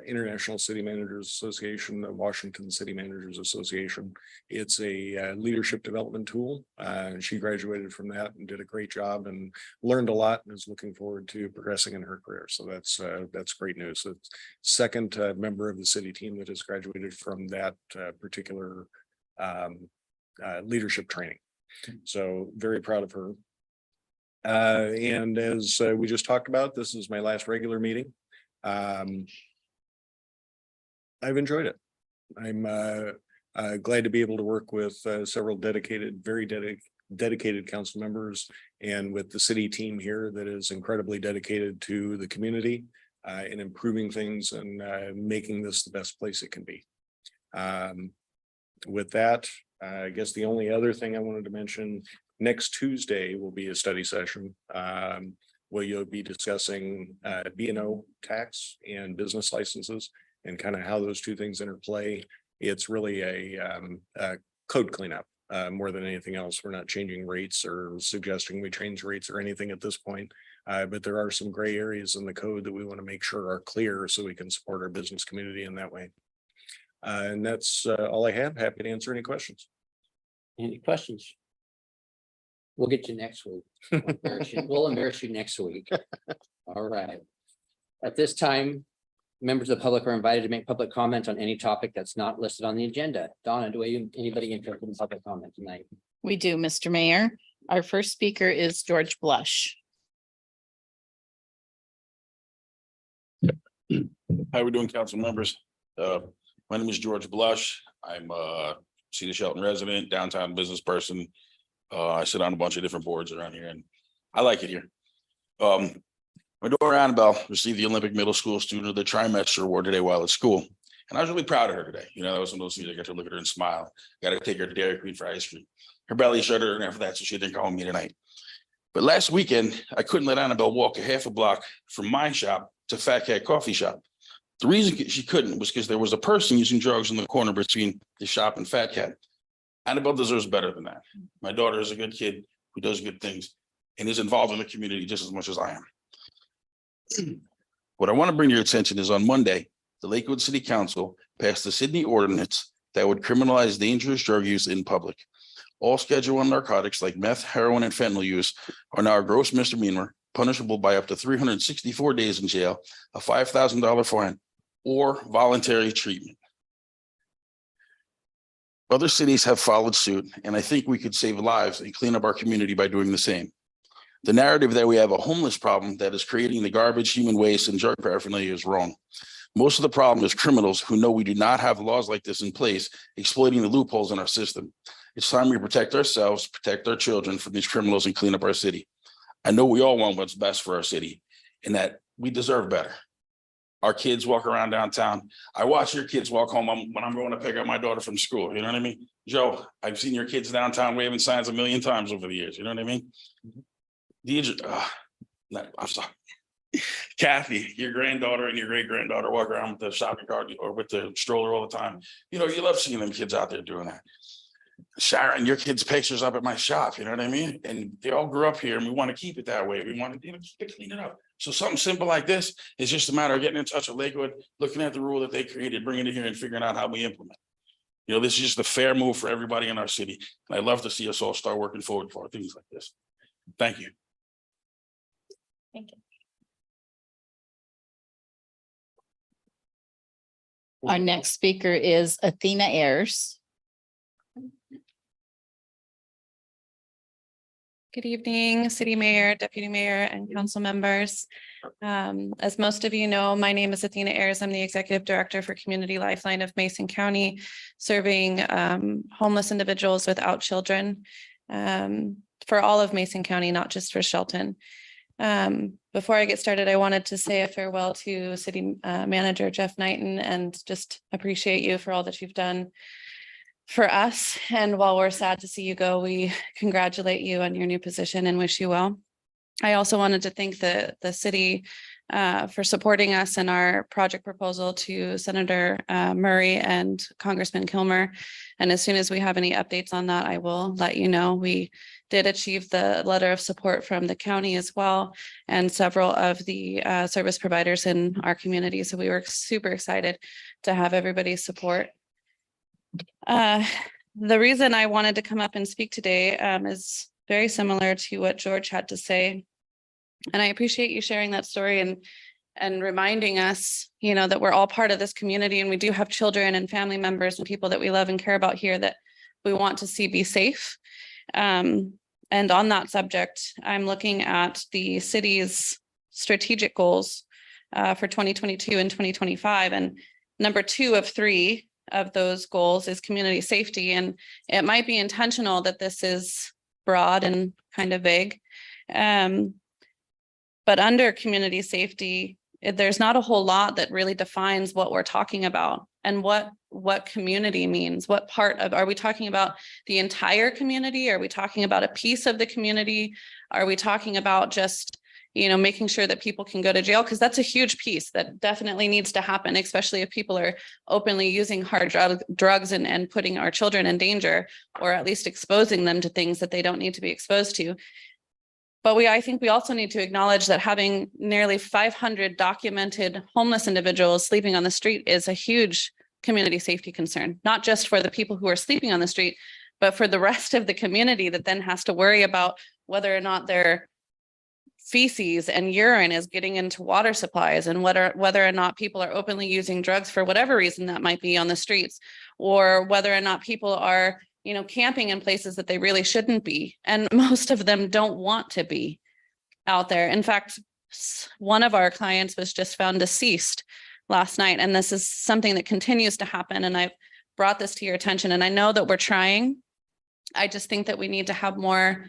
International City Managers Association, the Washington City Managers Association. It's a leadership development tool. She graduated from that and did a great job and learned a lot and is looking forward to progressing in her career. So that's great news. It's second member of the city team that has graduated from that particular leadership training. So very proud of her. And as we just talked about, this is my last regular meeting. I've enjoyed it. I'm glad to be able to work with several very dedicated council members and with the city team here that is incredibly dedicated to the community in improving things and making this the best place it can be. With that, I guess the only other thing I wanted to mention, next Tuesday will be a study session. Where you'll be discussing B&O tax and business licenses and kind of how those two things interplay. It's really a code cleanup more than anything else. We're not changing rates or suggesting we change rates or anything at this point. But there are some gray areas in the code that we want to make sure are clear so we can support our business community in that way. And that's all I have. Happy to answer any questions. Any questions? We'll get you next week. We'll embarrass you next week. All right. At this time, members of the public are invited to make public comment on any topic that's not listed on the agenda. Donna, do we, anybody interested in public comment tonight? We do, Mr. Mayor. Our first speaker is George Blush. How we doing, council members? My name is George Blush. I'm a City of Shelton resident, downtown business person. I sit on a bunch of different boards around here and I like it here. My daughter Annabelle received the Olympic Middle School Student of the Trimester Award today while at school. And I was really proud of her today. You know, that was one of those things I got to look at her and smile. Got to take her to Dairy Queen for ice cream. Her belly shuddered and after that, so she didn't call me tonight. But last weekend, I couldn't let Annabelle walk a half a block from my shop to Fat Cat Coffee Shop. The reason she couldn't was because there was a person using drugs in the corner between the shop and Fat Cat. Annabelle deserves better than that. My daughter is a good kid who does good things and is involved in the community just as much as I am. What I want to bring to your attention is on Monday, the Lakewood City Council passed the Sydney ordinance that would criminalize dangerous drug use in public. All Schedule I narcotics like meth, heroin, and fentanyl use are now a gross misdemeanor, punishable by up to 364 days in jail, a $5,000 fine, or voluntary treatment. Other cities have followed suit, and I think we could save lives and clean up our community by doing the same. The narrative that we have a homeless problem that is creating the garbage, human waste, and drug paraphernalia is wrong. Most of the problem is criminals who know we do not have laws like this in place, exploiting the loopholes in our system. It's time we protect ourselves, protect our children from these criminals, and clean up our city. I know we all want what's best for our city and that we deserve better. Our kids walk around downtown. I watch your kids walk home when I'm going to pick up my daughter from school. You know what I mean? Joe, I've seen your kids downtown waving signs a million times over the years. You know what I mean? I'm sorry. Kathy, your granddaughter and your great granddaughter walk around with the shopping cart or with the stroller all the time. You know, you love seeing them kids out there doing that. Sharon, your kids' pictures up at my shop, you know what I mean? And they all grew up here and we want to keep it that way. We want to keep it, clean it up. So something simple like this is just a matter of getting in touch with Lakewood, looking at the rule that they created, bringing it here and figuring out how we implement. You know, this is just a fair move for everybody in our city. And I'd love to see us all start working forward for things like this. Thank you. Thank you. Our next speaker is Athena Ayers. Good evening, City Mayor, Deputy Mayor, and council members. As most of you know, my name is Athena Ayers. I'm the Executive Director for Community Lifeline of Mason County, serving homeless individuals without children for all of Mason County, not just for Shelton. Before I get started, I wanted to say a farewell to City Manager Jeff Knighton and just appreciate you for all that you've done for us. And while we're sad to see you go, we congratulate you on your new position and wish you well. I also wanted to thank the city for supporting us in our project proposal to Senator Murray and Congressman Kilmer. And as soon as we have any updates on that, I will let you know. We did achieve the letter of support from the county as well, and several of the service providers in our community. So we were super excited to have everybody's support. The reason I wanted to come up and speak today is very similar to what George had to say. And I appreciate you sharing that story and reminding us, you know, that we're all part of this community and we do have children and family members and people that we love and care about here that we want to see be safe. And on that subject, I'm looking at the city's strategic goals for 2022 and 2025. And number 2 of 3 of those goals is community safety. And it might be intentional that this is broad and kind of vague. But under community safety, there's not a whole lot that really defines what we're talking about and what community means. What part of, are we talking about the entire community? Are we talking about a piece of the community? Are we talking about just, you know, making sure that people can go to jail? Because that's a huge piece that definitely needs to happen, especially if people are openly using hard drugs and putting our children in danger, or at least exposing them to things that they don't need to be exposed to. But I think we also need to acknowledge that having nearly 500 documented homeless individuals sleeping on the street is a huge community safety concern, not just for the people who are sleeping on the street, but for the rest of the community that then has to worry about whether or not their feces and urine is getting into water supplies, and whether or not people are openly using drugs for whatever reason that might be on the streets, or whether or not people are, you know, camping in places that they really shouldn't be. And most of them don't want to be out there. In fact, one of our clients was just found deceased last night. And this is something that continues to happen. And I've brought this to your attention, and I know that we're trying. I just think that we need to have more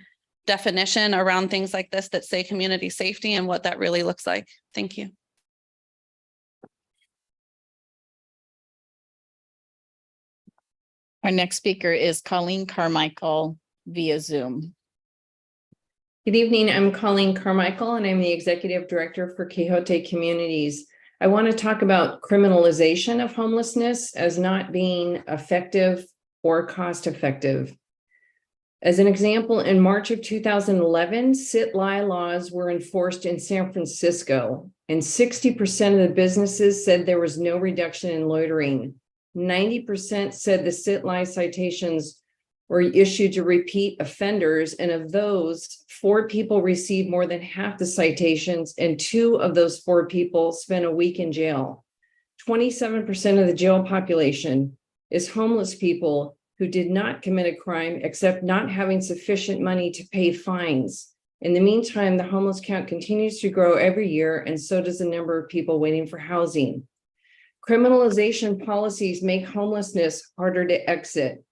definition around things like this that say community safety and what that really looks like. Thank you. Our next speaker is Colleen Carmichael via Zoom. Good evening. I'm Colleen Carmichael, and I'm the Executive Director for Quixote Communities. I want to talk about criminalization of homelessness as not being effective or cost effective. As an example, in March of 2011, sit-lie laws were enforced in San Francisco, and 60% of the businesses said there was no reduction in loitering. 90% said the sit-lie citations were issued to repeat offenders, and of those, 4 people received more than half the citations, and 2 of those 4 people spent a week in jail. 27% of the jail population is homeless people who did not commit a crime except not having sufficient money to pay fines. In the meantime, the homeless count continues to grow every year, and so does the number of people waiting for housing. Criminalization policies make homelessness harder to exit.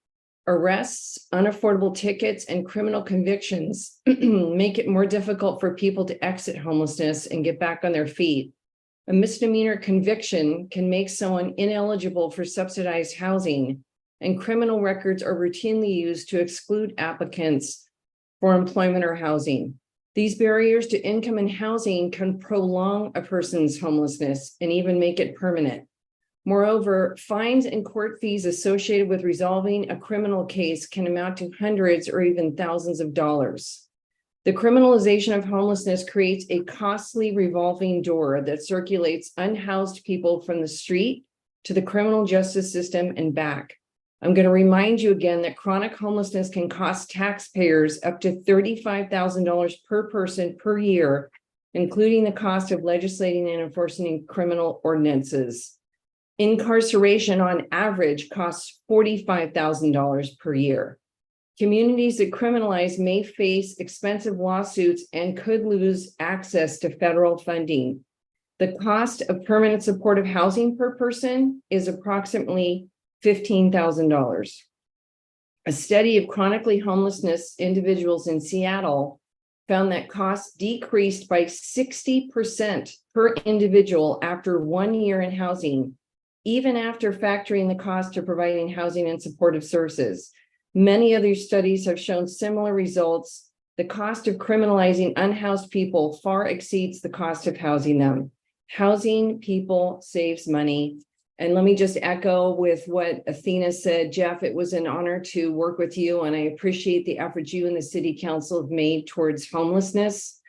Arrests, unaffordable tickets, and criminal convictions make it more difficult for people to exit homelessness and get back on their feet. A misdemeanor conviction can make someone ineligible for subsidized housing, and criminal records are routinely used to exclude applicants for employment or housing. These barriers to income and housing can prolong a person's homelessness and even make it permanent. Moreover, fines and court fees associated with resolving a criminal case can amount to hundreds or even thousands of dollars. The criminalization of homelessness creates a costly revolving door that circulates unhoused people from the street to the criminal justice system and back. I'm going to remind you again that chronic homelessness can cost taxpayers up to $35,000 per person per year, including the cost of legislating and enforcing criminal ordinances. Incarceration on average costs $45,000 per year. Communities that criminalize may face expensive lawsuits and could lose access to federal funding. The cost of permanent supportive housing per person is approximately $15,000. A study of chronically homelessness individuals in Seattle found that costs decreased by 60% per individual after 1 year in housing, even after factoring the cost of providing housing and supportive services. Many other studies have shown similar results. The cost of criminalizing unhoused people far exceeds the cost of housing them. Housing people saves money. And let me just echo with what Athena said. Jeff, it was an honor to work with you, and I appreciate the efforts you and the city council have made towards homelessness.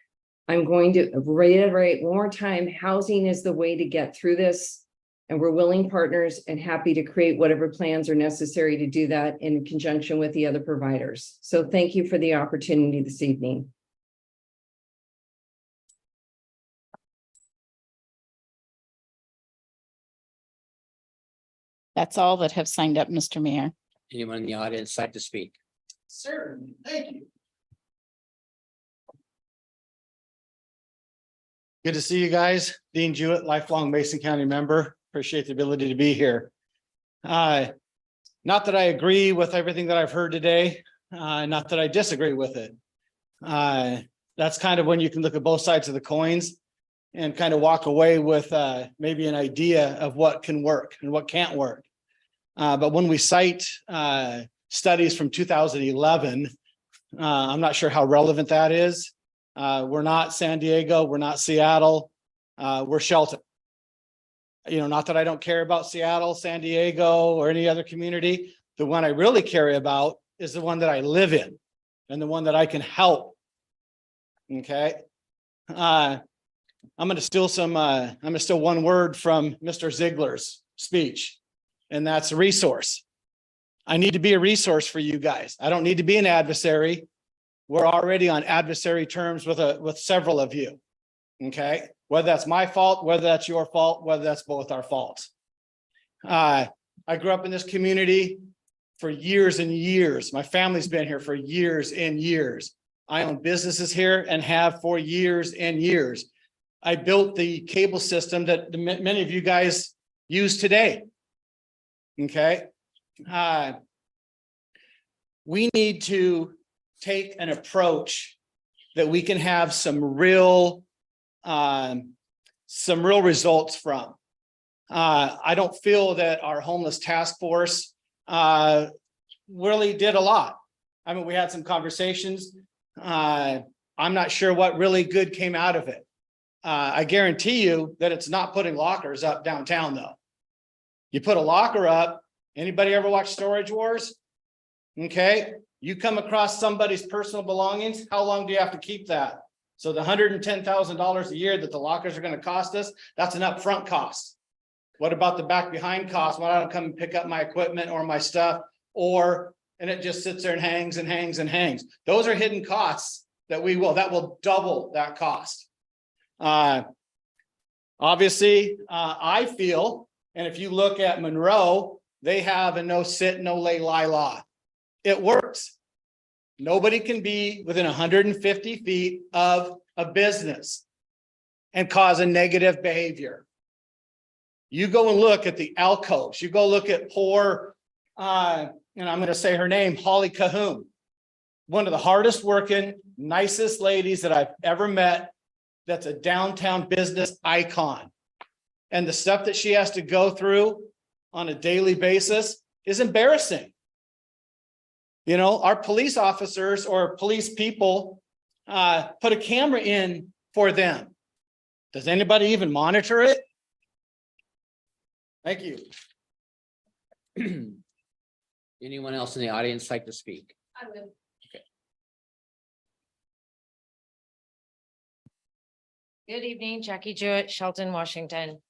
I'm going to reiterate one more time, housing is the way to get through this. And we're willing partners and happy to create whatever plans are necessary to do that in conjunction with the other providers. So thank you for the opportunity this evening. That's all that have signed up, Mr. Mayor. Anyone in the audience like to speak? Sir, thank you. Good to see you guys. Dean Jewett, lifelong Mason County member. Appreciate the ability to be here. Not that I agree with everything that I've heard today. Not that I disagree with it. That's kind of when you can look at both sides of the coins and kind of walk away with maybe an idea of what can work and what can't work. But when we cite studies from 2011, I'm not sure how relevant that is. We're not San Diego, we're not Seattle, we're Shelton. You know, not that I don't care about Seattle, San Diego, or any other community. The one I really care about is the one that I live in and the one that I can help. Okay. I'm going to steal one word from Mr. Ziegler's speech, and that's a resource. I need to be a resource for you guys. I don't need to be an adversary. We're already on adversary terms with several of you. Okay. Whether that's my fault, whether that's your fault, whether that's both our faults. I grew up in this community for years and years. My family's been here for years and years. I own businesses here and have for years and years. I built the cable system that many of you guys use today. Okay. We need to take an approach that we can have some real results from. I don't feel that our homeless task force really did a lot. I mean, we had some conversations. I'm not sure what really good came out of it. I guarantee you that it's not putting lockers up downtown though. You put a locker up, anybody ever watch Storage Wars? Okay, you come across somebody's personal belongings, how long do you have to keep that? So the $110,000 a year that the lockers are going to cost us, that's an upfront cost. What about the back behind cost? Why don't I come and pick up my equipment or my stuff, and it just sits there and hangs and hangs and hangs. Those are hidden costs that will double that cost. Obviously, I feel, and if you look at Monroe, they have a no sit, no lay lie law. It works. Nobody can be within 150 feet of a business and cause a negative behavior. You go and look at the alcoves. You go look at poor, and I'm going to say her name, Holly Cahoon, one of the hardest working, nicest ladies that I've ever met. That's a downtown business icon. And the stuff that she has to go through on a daily basis is embarrassing. You know, our police officers or police people put a camera in for them. Does anybody even monitor it? Thank you. Anyone else in the audience like to speak? I will. Good evening, Jackie Jewett, Shelton, Washington.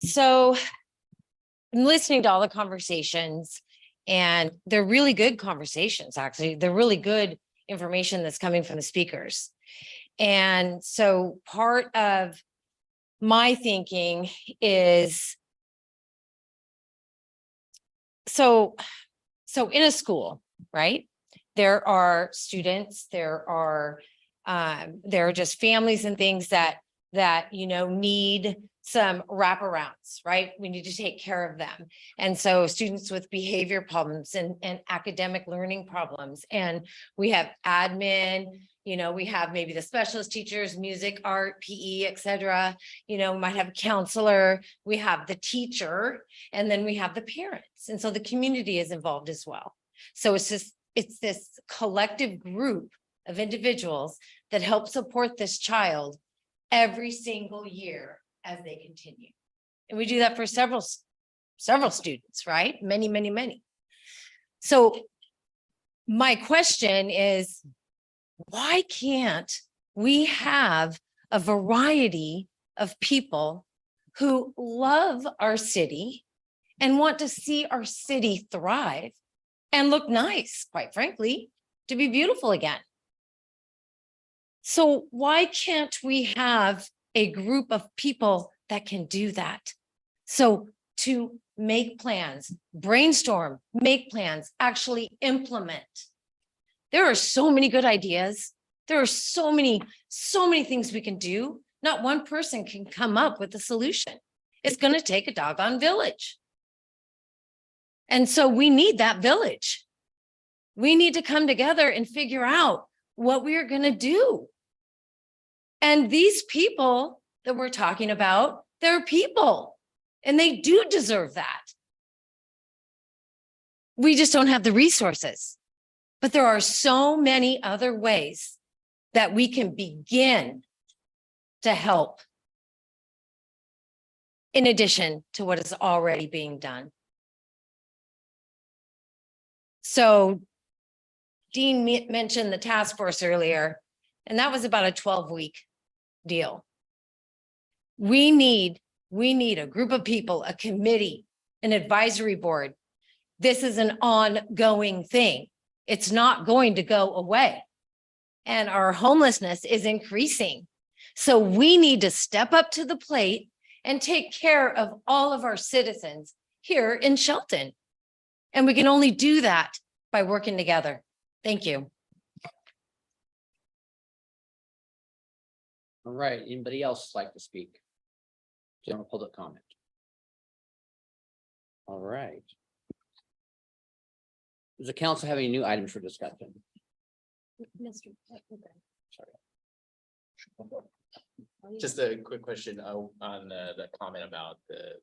So I'm listening to all the conversations, and they're really good conversations, actually. They're really good information that's coming from the speakers. And so part of my thinking is, so in a school, right? There are students, there are just families and things that need some wraparounds, right? We need to take care of them. And so students with behavior problems and academic learning problems, and we have admin, we have maybe the specialist teachers, music, art, PE, etc. We might have a counselor, we have the teacher, and then we have the parents. And so the community is involved as well. So it's this collective group of individuals that help support this child every single year as they continue. And we do that for several students, right? Many, many, many. So my question is, why can't we have a variety of people who love our city and want to see our city thrive and look nice, quite frankly, to be beautiful again? So why can't we have a group of people that can do that? So to make plans, brainstorm, make plans, actually implement. There are so many good ideas. There are so many things we can do. Not one person can come up with a solution. It's going to take a doggone village. And so we need that village. We need to come together and figure out what we are going to do. And these people that we're talking about, they're people and they do deserve that. We just don't have the resources. But there are so many other ways that we can begin to help in addition to what is already being done. So Dean mentioned the task force earlier, and that was about a 12-week deal. We need a group of people, a committee, an advisory board. This is an ongoing thing. It's not going to go away. And our homelessness is increasing. So we need to step up to the plate and take care of all of our citizens here in Shelton. And we can only do that by working together. Thank you. All right, anybody else like to speak? General public comment. All right. Does the council have any new items for discussion? Just a quick question on the comment about the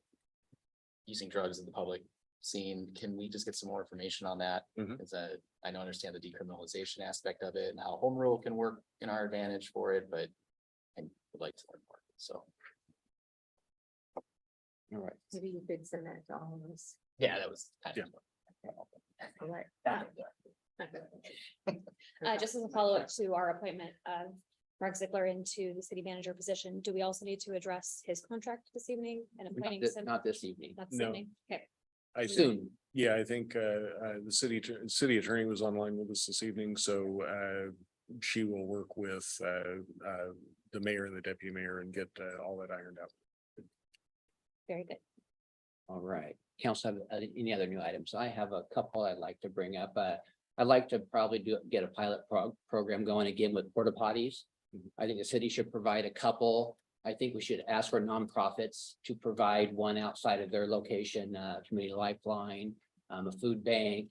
using drugs in the public scene. Can we just get some more information on that? Because I don't understand the decriminalization aspect of it and how home rule can work in our advantage for it, but I would like to learn more. So. All right. Maybe you could send that to all of us. Yeah, that was. Just as a follow-up to our appointment of Mark Ziegler into the city manager position, do we also need to address his contract this evening and appointing? Not this evening. Not this No. evening? Okay. Soon. Yeah, I think the city attorney was online with us this evening, so she will work with the mayor and the deputy mayor and get all that ironed out. Very good. All right, council have any other new items? I have a couple I'd like to bring up. I'd like to probably get a pilot program going again with porta potties. I think the city should provide a couple. I think we should ask for nonprofits to provide one outside of their location, Community Lifeline, a food bank.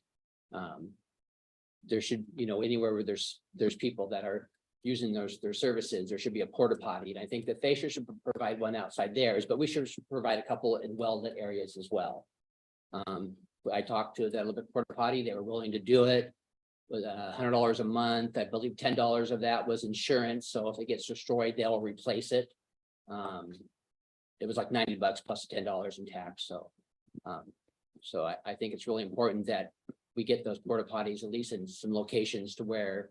There should, anywhere where there's people that are using their services, there should be a porta potty. And I think that they should provide one outside theirs, but we should provide a couple in well-lit areas as well. I talked to that little bit porta potty, they were willing to do it with $100 a month. I believe $10 of that was insurance. So if it gets destroyed, they'll replace it. It was like $90 plus $10 in tax. So, I think it's really important that we get those porta potties, at least in some locations to where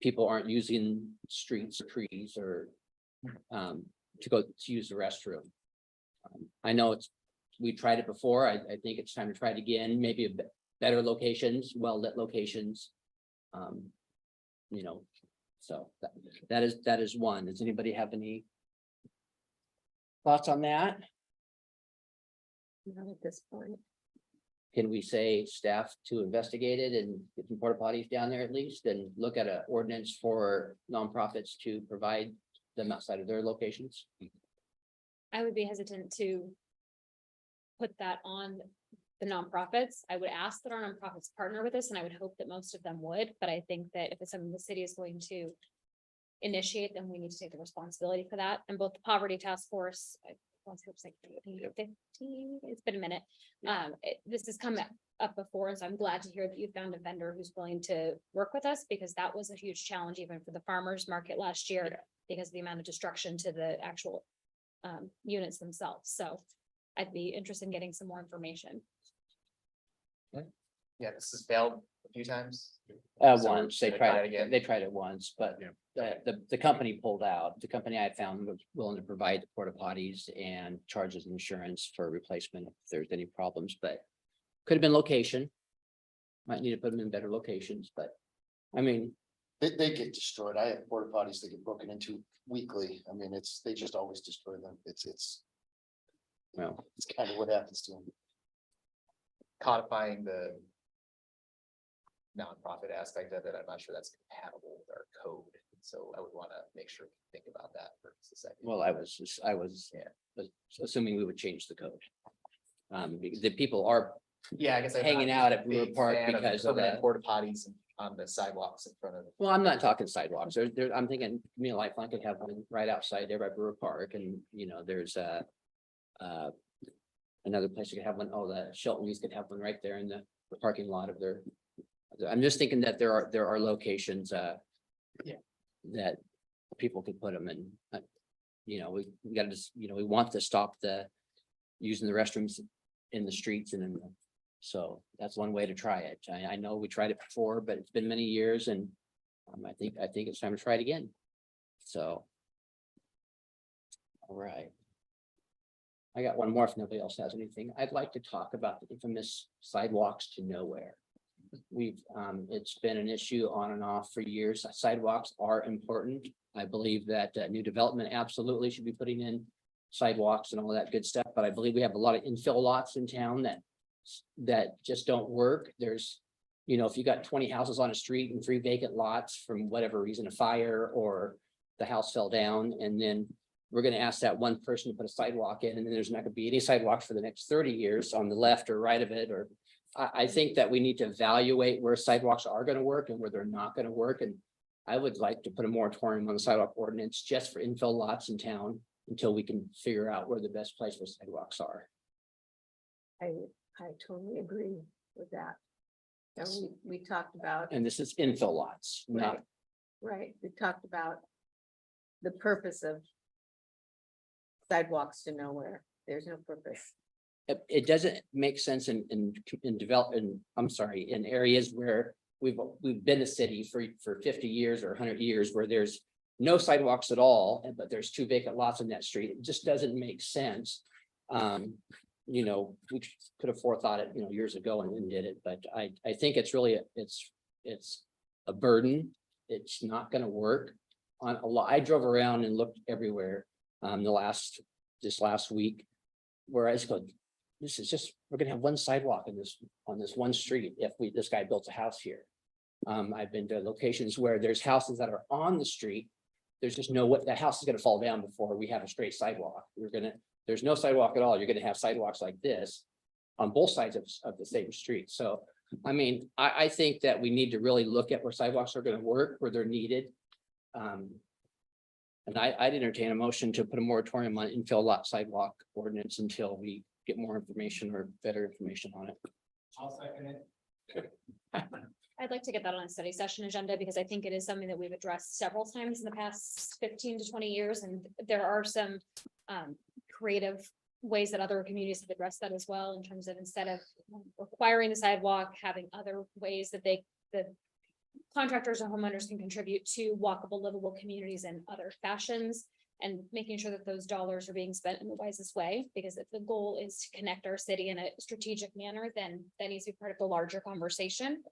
people aren't using streets, trees, or to go to use the restroom. I know we tried it before. I think it's time to try it again, maybe better locations, well-lit locations. So that is one. Does anybody have any thoughts on that? Not at this point. Can we say staff to investigate it and get some porta potties down there at least and look at an ordinance for nonprofits to provide them outside of their locations? I would be hesitant to put that on the nonprofits. I would ask that our nonprofits partner with us, and I would hope that most of them would, but I think that if it's something the city is going to initiate, then we need to take the responsibility for that. And both the poverty task force, it's been a minute. This has come up before, and so I'm glad to hear that you found a vendor who's willing to work with us, because that was a huge challenge even for the farmers market last year because of the amount of destruction to the actual units themselves. So I'd be interested in getting some more information. Yeah, this has failed a few times. Once they gonna tried try it, again. they tried it once, but the company pulled out. The company I found was willing to provide the porta potties and charges insurance for replacement if there's any problems, but could have been location. Might need to put them in better locations, but I mean, They get destroyed. I have porta potties that get broken into weekly. I mean, they just always destroy them. It's kind of what happens to them. Codifying the nonprofit aspect of it, I'm not sure that's compatible with our code. So I would want to make sure we think about that for just a second. well, I was assuming we would change the code. Because the people are Yeah, I guess. hanging out at Brewer Park because of permanent that. porta potties on the sidewalks in front of. Well, I'm not talking sidewalks. I'm thinking Community Lifeline could have one right outside there by Brewer Park and, there's another place you could have one. Oh, the Shelton Youth could have one right there in the parking lot of their. I'm just thinking that there are locations, that people could put them in. We gotta just, we want to stop using the restrooms in the streets and so that's one way to try it. I know we tried it before, but it's been many years and I think it's time to try it again. So. All right. I got one more if nobody else has anything. I'd like to talk about the infamous sidewalks to nowhere. It's been an issue on and off for years. Sidewalks are important. I believe that new development absolutely should be putting in sidewalks and all that good stuff, but I believe we have a lot of infill lots in town that just don't work. There's, if you got 20 houses on a street and 3 vacant lots from whatever reason, a fire or the house fell down, and then we're going to ask that one person to put a sidewalk in, and then there's not going to be any sidewalks for the next 30 years on the left or right of it. Or I think that we need to evaluate where sidewalks are going to work and where they're not going to work. And I would like to put a moratorium on the sidewalk ordinance just for infill lots in town until we can figure out where the best place for sidewalks are. I totally agree with that. And we talked about, And this is infill lots, not right, we talked about the purpose of sidewalks to nowhere. There's no purpose. it doesn't make sense in areas where we've been a city for 50 years or 100 years where there's no sidewalks at all, but there's 2 vacant lots in that street. It just doesn't make sense. We could have forethought it, years ago and did it, but I think it's really, it's a burden. It's not gonna work on a lot. I drove around and looked everywhere this last week, where I just go, we're gonna have one sidewalk on this one street if this guy built a house here. I've been to locations where there's houses that are on the street. There's just no way that house is gonna fall down before we have a straight sidewalk. There's no sidewalk at all. You're gonna have sidewalks like this on both sides of the same street. So, I think that we need to really look at where sidewalks are gonna work, where they're needed. And I'd entertain a motion to put a moratorium on infill lot sidewalk ordinance until we get more information or better information on it. I'll second it. I'd like to get that on a study session agenda because I think it is something that we've addressed several times in the past 15 to 20 years. And there are some creative ways that other communities have addressed that as well, in terms of instead of requiring the sidewalk, having other ways that the contractors or homeowners can contribute to walkable, livable communities in other fashions, and making sure that those dollars are being spent in the wisest way. Because if the goal is to connect our city in a strategic manner, then that needs to be part of the larger conversation.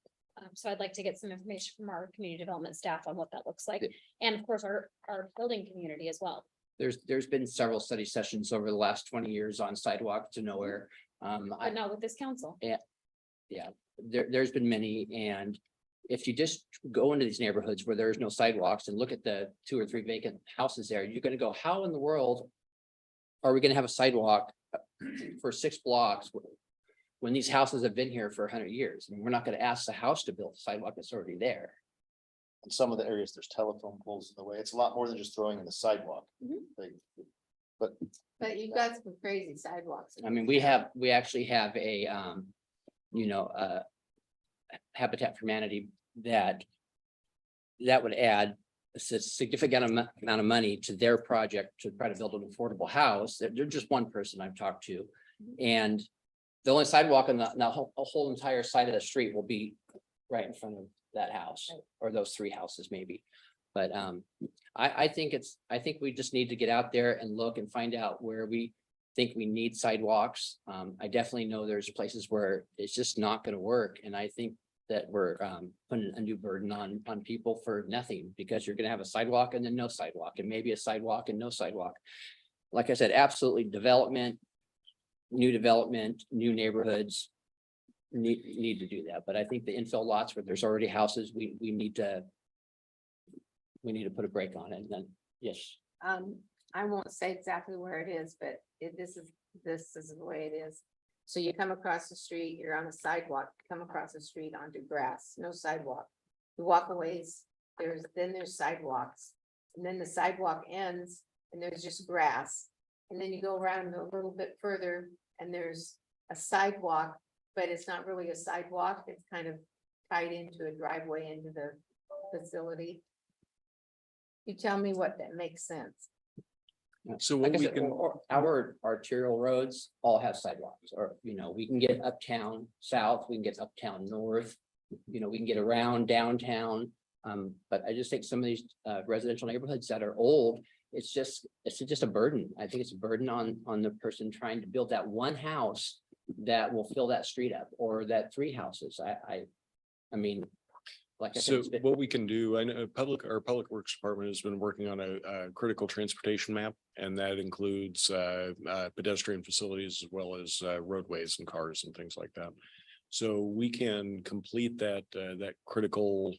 So I'd like to get some information from our community development staff on what that looks like. And of course, our building community as well. There's been several study sessions over the last 20 years on sidewalk to nowhere. But not with this council. Yeah, there's been many, and if you just go into these neighborhoods where there's no sidewalks and look at the 2 or 3 vacant houses there, you're gonna go, how in the world are we gonna have a sidewalk for 6 blocks when these houses have been here for 100 years? And we're not gonna ask the house to build a sidewalk that's already there. In some of the areas, there's telephone poles in the way. It's a lot more than just throwing in the sidewalk. But you've got some crazy sidewalks. I mean, we actually have a, Habitat for Humanity that would add a significant amount of money to their project to try to build an affordable house. They're just one person I've talked to. And the only sidewalk on the whole entire side of the street will be right in front of that house, or those 3 houses maybe. But I think we just need to get out there and look and find out where we think we need sidewalks. I definitely know there's places where it's just not going to work. And I think that we're putting a new burden on people for nothing, because you're going to have a sidewalk and then no sidewalk, and maybe a sidewalk and no sidewalk. Like I said, absolutely new development, new neighborhoods need to do that. But I think the infill lots where there's already houses, we need to put a break on it. And then, yes. I won't say exactly where it is, but this is the way it is. So you come across the street, you're on a sidewalk, come across the street onto grass, no sidewalk. You walk a ways, there's sidewalks. And then the sidewalk ends and there's just grass. And then you go around a little bit further and there's a sidewalk, but it's not really a sidewalk. It's kind of tied into a driveway into the facility. You tell me what that makes sense. So Like what I we said, can, or our arterial roads all have sidewalks, or, we can get uptown south, we can get uptown north. We can get around downtown. But I just think some of these residential neighborhoods that are old, it's just a burden. I think it's a burden on the person trying to build that one house that will fill that street up, or that 3 houses. I mean, like I said, so it's been- what we can do, I know our Public Works Department has been working on a critical transportation map, and that includes pedestrian facilities as well as roadways and cars and things like that. So we can complete that critical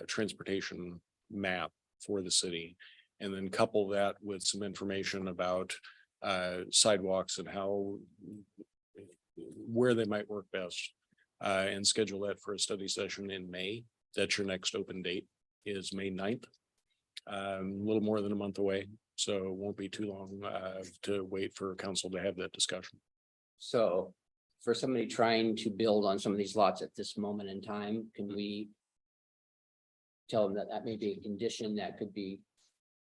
transportation map for the city, and then couple that with some information about sidewalks and where they might work best. And schedule that for a study session in May. That's your next open date, is May 9th. A little more than a month away, so it won't be too long to wait for council to have that discussion. So for somebody trying to build on some of these lots at this moment in time, can we tell them that may be a condition that could be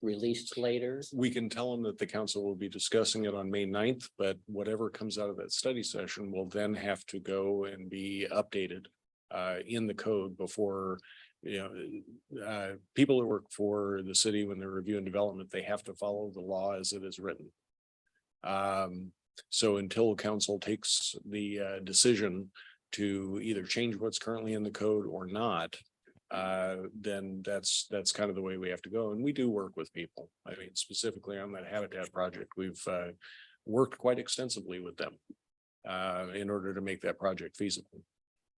released later? We can tell them that the council will be discussing it on May 9th, but whatever comes out of that study session will then have to go and be updated in the code before, people that work for the city when they're reviewing development, they have to follow the law as it is written. So until council takes the decision to either change what's currently in the code or not, then that's kind of the way we have to go. And we do work with people. I mean, specifically on that habitat project, we've worked quite extensively with them in order to make that project feasible.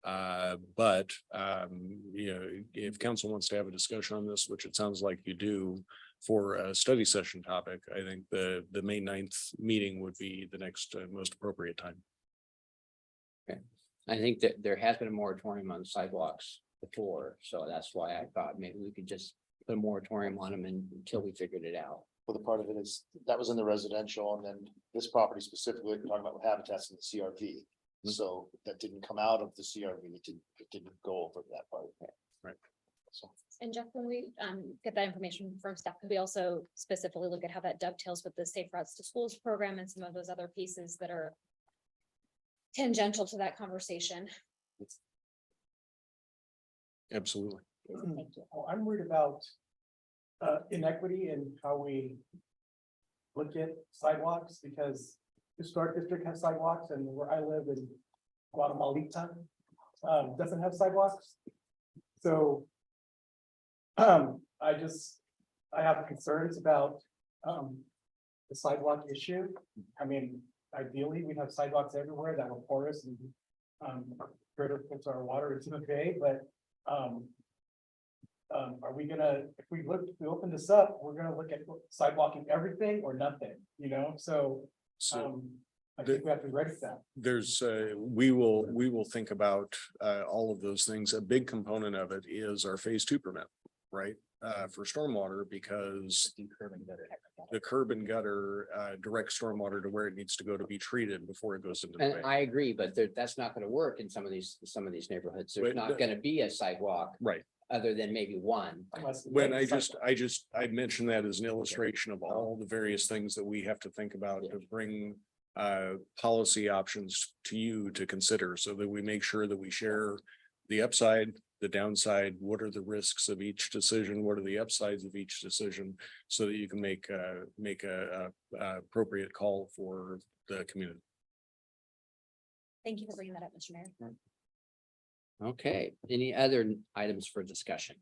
But if council wants to have a discussion on this, which it sounds like you do, for a study session topic, I think the May 9th meeting would be the next most appropriate time. Okay. I think that there has been a moratorium on sidewalks before, so that's why I thought maybe we could just put a moratorium on them until we figured it out. Well, the part of it is, that was in the residential, and then this property specifically, we're talking about habitats in the CRV. So that didn't come out of the CRV, it didn't go over that part. Right. So. And Jeff, when we get that information from staff, we also specifically look at how that dovetails with the Safe Routes to Schools program and some of those other pieces that are tangential to that conversation. Absolutely. Thank you. I'm worried about inequity in how we look at sidewalks, because historic district has sidewalks, and where I live in Guadalupe doesn't have sidewalks. So I have concerns about the sidewalk issue. I mean, ideally, we'd have sidewalks everywhere that were porous and critical to our water into the bay, but are we gonna, if we open this up, we're gonna look at sidewalking everything or nothing, so I think we have to be ready for that. There's we will think about all of those things. A big component of it is our phase 2 permit, right? For stormwater, because the curb and gutter direct stormwater to where it needs to go to be treated before it goes into the bay. And I agree, but that's not gonna work in some of these neighborhoods. There's But not gonna be a sidewalk. Right. Other than maybe one. When I mentioned that as an illustration of all the various things that we have to think about to bring policy options to you to consider, so that we make sure that we share the upside, the downside, what are the risks of each decision, what are the upsides of each decision, so that you can make a appropriate call for the community. Thank you for bringing that up, Mr. Mayor. Okay, any other items for discussion?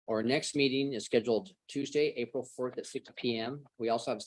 Our next meeting is scheduled Tuesday, April 4th at 6 p.m. We also have